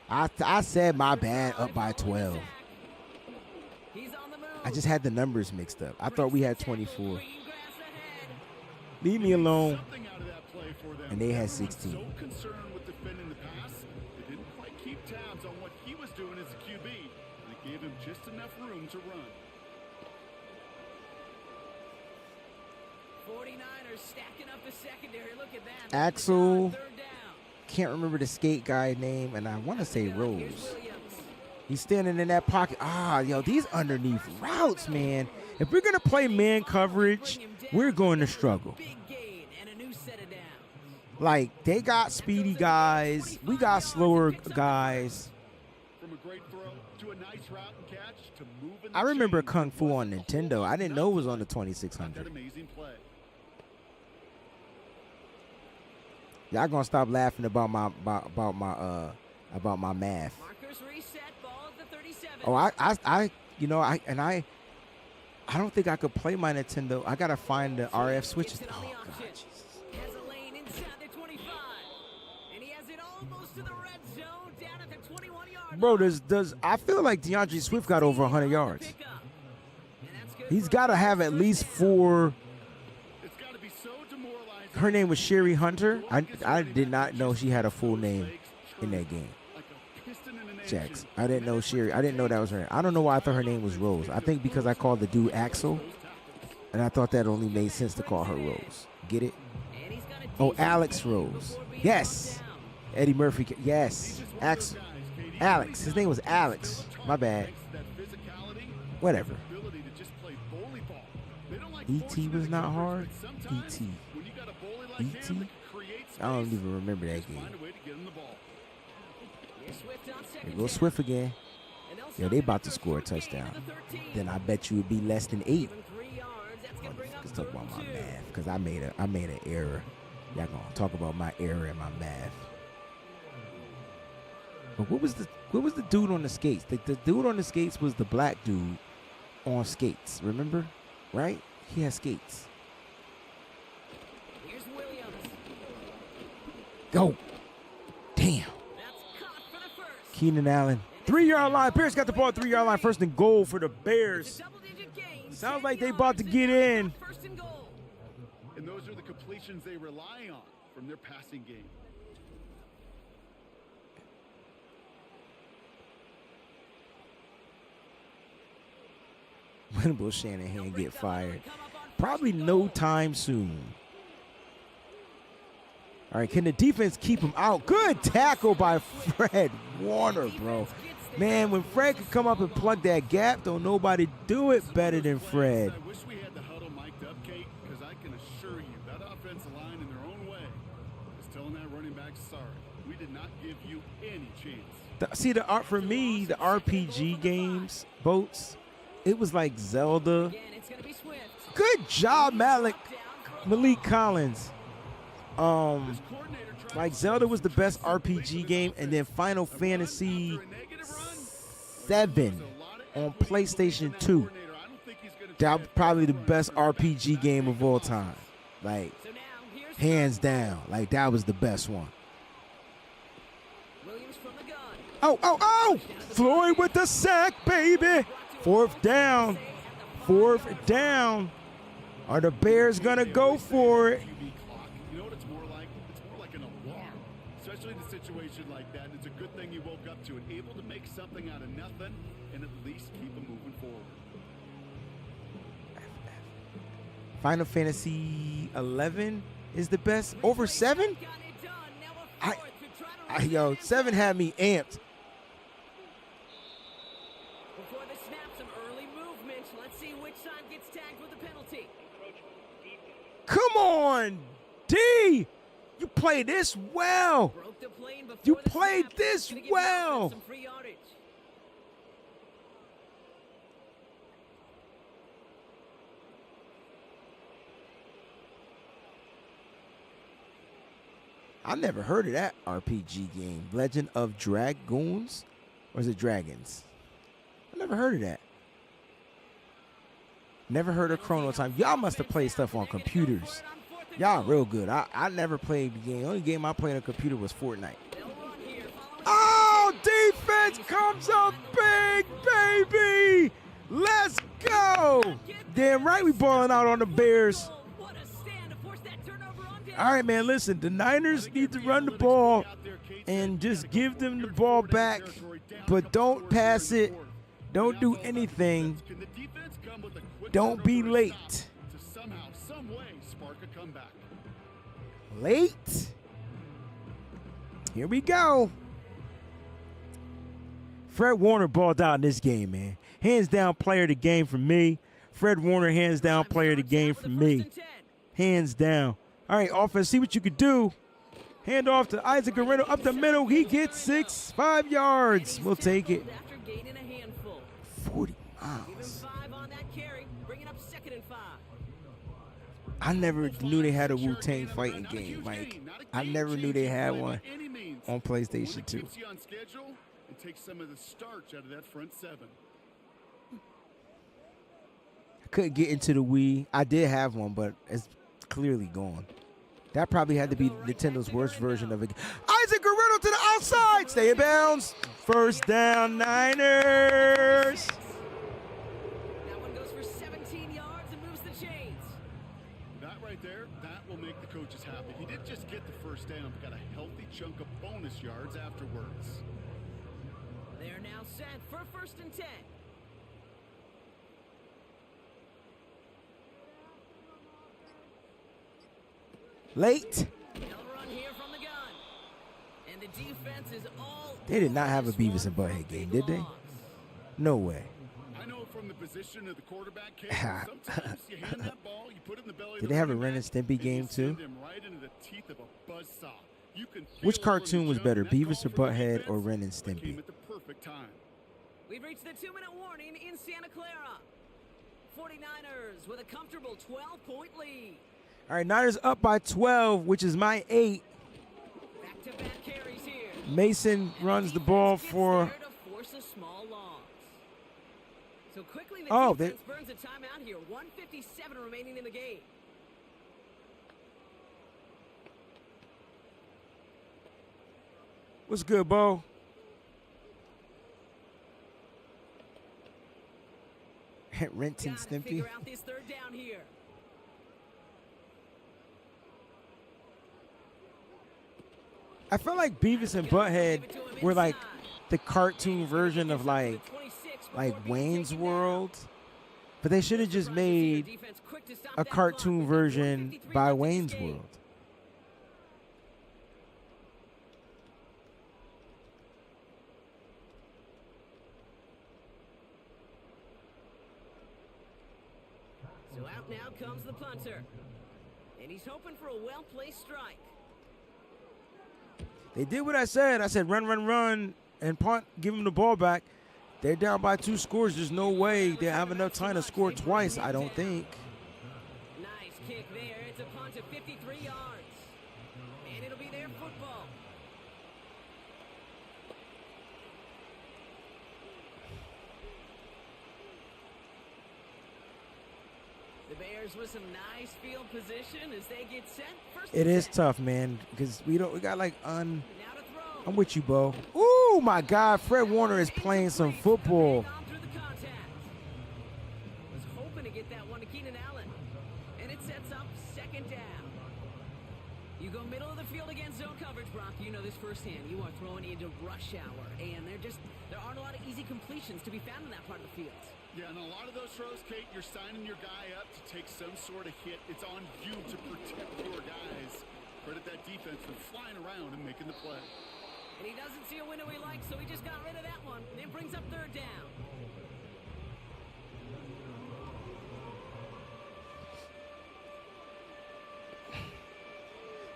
I said my bad, up by 12. I just had the numbers mixed up. I thought we had 24. Leave me alone. And they had 16. So concerned with defending the pass, they didn't quite keep tabs on what he was doing as a QB, and it gave him just enough room to run. 49ers stacking up the secondary. Look at that. Axel. Can't remember the skate guy name, and I want to say Rose. He's standing in that pocket. Yo, these underneath routes, man. If we're going to play man coverage, we're going to struggle. Like, they got speedy guys. We got slower guys. I remember Kung Fu on Nintendo. I didn't know it was on the 2600. Y'all gonna stop laughing about my math. Oh, I don't think I could play my Nintendo. I gotta find the RF switches. Oh God, Jesus. Bro, does I feel like DeAndre Swift got over 100 yards. He's got to have at least 4. Her name was Sherry Hunter. I did not know she had a full name in that game. Jax. I didn't know Sherry. I didn't know that was her name. I don't know why I thought her name was Rose. I think because I called the dude Axel, and I thought that only made sense to call her Rose. Get it? Oh, Alex Rose. Yes. Eddie Murphy. Yes. Axel. Alex. His name was Alex. My bad. Whatever. E.T. was not hard. E.T. E.T.? I don't even remember that game. There goes Swift again. Yo, they about to score a touchdown. Then I bet you it'd be less than 8. Let's talk about my math, because I made an error. Y'all gonna talk about my error in my math. But what was the dude on the skates? The dude on the skates was the black dude on skates. Remember? Right? He had skates. Go. Damn. Keenan Allen. 3-yard line. Bears got the ball at 3-yard line. First and goal for the Bears. Sounds like they about to get in. And those are the completions they rely on from their passing game. When will Shanahan get fired? Probably no time soon. All right, can the defense keep him out? Good tackle by Fred Warner, bro. Man, when Fred could come up and plug that gap, don't nobody do it better than Fred. I wish we had the huddle mic'd up, Kate, because I can assure you that offensive line in their own way is telling that running back, sorry, we did not give you any chance. See, for me, the RPG games, Boats, it was like Zelda. Good job, Malik Collins. Like Zelda was the best RPG game, and then Final Fantasy 7 on PlayStation 2. That was probably the best RPG game of all time. Like, hands down. Like, that was the best one. Oh! Floyd with the sack, baby. Fourth down. Are the Bears going to go for it? You know what it's more like? It's more like an alarm, especially in a situation like that. It's a good thing you woke up to it, able to make something out of nothing and at least keep them moving forward. Final Fantasy 11 is the best over 7? Yo, 7 had me amped. Before the snap, some early movement. Let's see which side gets tagged with the penalty. Come on, D! You played this well. You played this well. I never heard of that RPG game. Legend of Dragoons? Or is it Dragons? I never heard of that. Never heard of Chrono Time. Y'all must have played stuff on computers. Y'all real good. I never played the game. The only game I played on a computer was Fortnite. Oh, defense comes up big, baby. Let's go. Damn right we balling out on the Bears. All right, man, listen. The Niners need to run the ball and just give them the ball back, but don't pass it. Don't do anything. Don't be late. Late? Here we go. Fred Warner balled out in this game, man. Hands down player of the game for me. Fred Warner, hands down player of the game for me. Hands down. All right, offense, see what you could do. Hand off to Isaac Guerrero up the middle. He gets 5 yards. We'll take it. 40 miles. I never knew they had a Wu-Tang fighting game, Mike. I never knew they had one on PlayStation 2. And take some of the starch out of that front seven. I couldn't get into the Wii. I did have one, but it's clearly gone. That probably had to be Nintendo's worst version of it. Isaac Guerrero to the outside. Stay in bounds. First down, Niners. That one goes for 17 yards and moves the chains. That right there, that will make the coaches happy. He didn't just get the first down, but got a healthy chunk of bonus yards afterwards. They're now set for 1st and 10. Late. Run here from the gun. And the defense is all They did not have a Beavis and Butthead game, did they? No way. I know from the position of the quarterback, sometimes you hand that ball, you put it in the belly. Did they have a Ren and Stimpy game too? Right into the teeth of a buzzsaw. You can Which cartoon was better, Beavis or Butthead or Ren and Stimpy? At the perfect time. We've reached the 2-minute warning in Santa Clara. 49ers with a comfortable 12-point lead. All right, Niners up by 12, which is my 8. Back-to-back carries here. Mason runs the ball for. So quickly the defense burns a timeout here. 1:57 remaining in the game. What's good, Bo? Rent and Stimpy. Figure out this 3rd down here. I feel like Beavis and Butthead were like the cartoon version of like Wayne's World, but they should have just made a cartoon version by Wayne's World. So out now comes the punter. And he's hoping for a well-placed strike. They did what I said. I said run, run, run, and punt, give them the ball back. They're down by 2 scores. There's no way they have enough time to score twice, I don't think. Nice kick there. It's a punt of 53 yards. And it'll be their football. The Bears with some nice field position as they get set. First It is tough, man, because we got like I'm with you, Bo. Ooh, my God, Fred Warner is playing some football. Was hoping to get that one to Keenan Allen. And it sets up second down. You go middle of the field against zone coverage, Brock. You know this firsthand. You are throwing into rush hour, and there aren't a lot of easy completions to be found in that part of the field. Yeah, and a lot of those throws, Kate, you're signing your guy up to take some sort of hit. It's on you to protect your guys. Credit that defense for flying around and making the play. And he doesn't see a window he likes, so he just got rid of that one. And it brings up third down.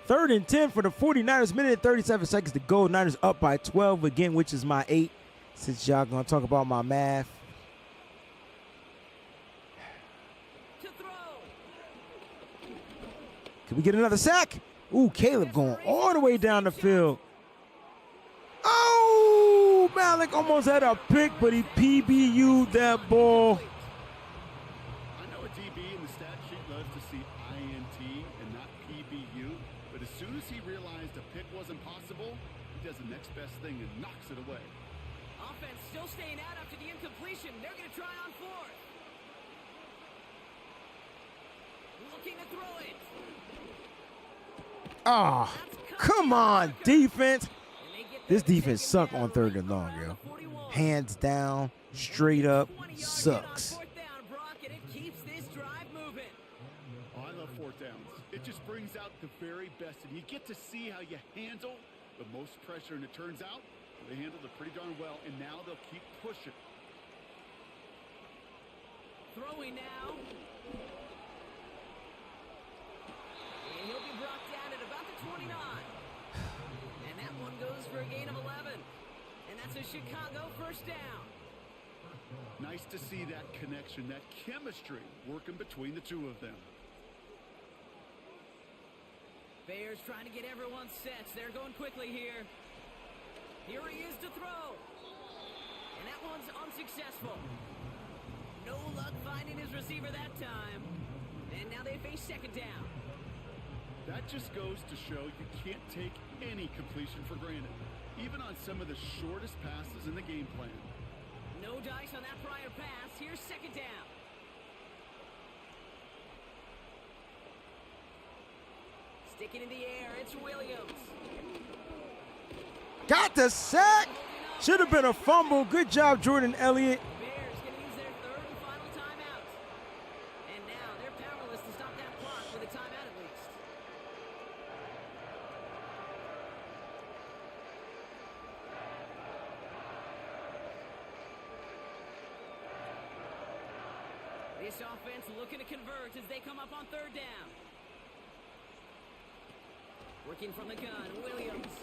Third and 10 for the 49ers. Minute and 37 seconds to go. Niners up by 12 again, which is my 8. Since y'all gonna talk about my math. Can we get another sack? Ooh, Caleb going all the way down the field. Oh, Malik almost had a pick, but he PBU'd that ball. I know a DB in the stat sheet loves to see INT and not PBU, but as soon as he realized a pick wasn't possible, he does the next best thing and knocks it away. Offense still staying out after the incompletion. They're going to try on 4th. Looking to throw it. Oh, come on, defense. This defense suck on 3rd and long, yo. Hands down, straight up, sucks. Oh, I love 4th downs. It just brings out the very best, and you get to see how you handle the most pressure, and it turns out they handled it pretty darn well, and now they'll keep pushing. Throwing now. And he'll be brought down at about the 29. And that one goes for a gain of 11. And that's a Chicago first down. Nice to see that connection, that chemistry working between the two of them. Bears trying to get everyone set. They're going quickly here. Here he is to throw. And that one's unsuccessful. No luck finding his receiver that time. And now they face second down. That just goes to show you can't take any completion for granted, even on some of the shortest passes in the game plan. No dice on that prior pass. Here's second down. Sticking in the air, it's Williams. Got the sack. Should have been a fumble. Good job, Jordan Elliott. Bears going to use their 3rd and final timeout. And now they're powerless to stop that clock with a timeout at least. This offense looking to convert as they come up on 3rd down. Working from the gun, Williams.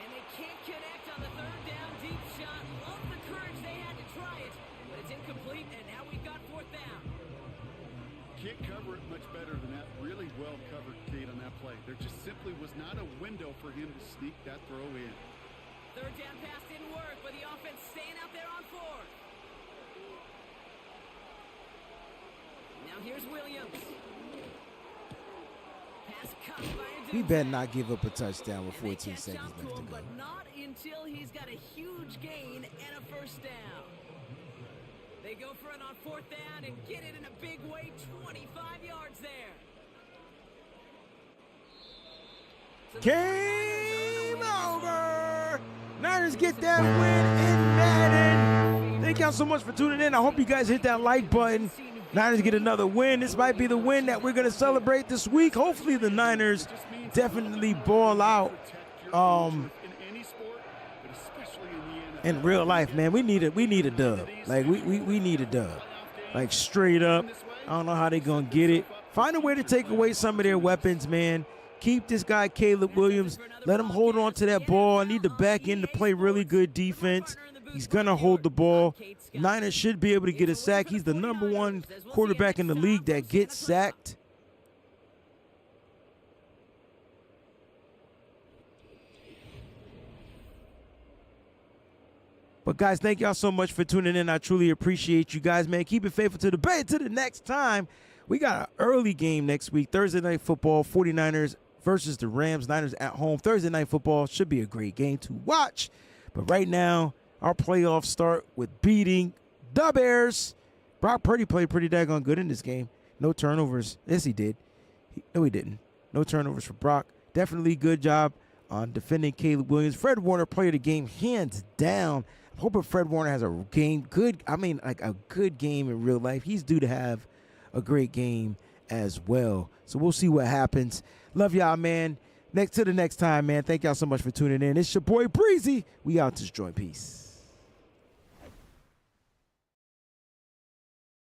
And they can't connect on the 3rd down deep shot. Love the courage they had to try it, but it's incomplete, and now we've got 4th down. Can't cover it much better than that. Really well covered, Kate, on that play. There just simply was not a window for him to sneak that throw in. 3rd down pass didn't work, but the offense staying out there on 4th. Now here's Williams. Pass caught by a He better not give up a touchdown with 14 seconds left to go. But not until he's got a huge gain and a first down. They go for it on 4th down and get it in a big way, 25 yards there. So Game over. Niners get that win in Madden. Thank y'all so much for tuning in. I hope you guys hit that like button. Niners get another win. This might be the win that we're going to celebrate this week. Hopefully the Niners definitely ball out. in real life, man, we need a dub. Like, we need a dub. Like, straight up. I don't know how they going to get it. Find a way to take away some of their weapons, man. Keep this guy, Caleb Williams. Let him hold on to that ball. I need the back end to play really good defense. He's going to hold the ball. Niners should be able to get a sack. He's the #1 quarterback in the league that gets sacked. But, guys, thank y'all so much for tuning in. I truly appreciate you guys, man. Keep it faithful to the Bay. Until the next time, we got an early game next week, Thursday Night Football, 49ers versus the Rams. Niners at home. Thursday Night Football should be a great game to watch. But right now, our playoffs start with beating the Bears. Brock Purdy played pretty daggone good in this game. No turnovers. Yes, he did. No, he didn't. No turnovers for Brock. Definitely good job on defending Caleb Williams. Fred Warner played the game hands down. I'm hoping Fred Warner has a good game in real life. He's due to have a great game as well. So we'll see what happens. Love y'all, man. Till the next time, man. Thank y'all so much for tuning in. It's your boy Breezy. We out this joint. Peace.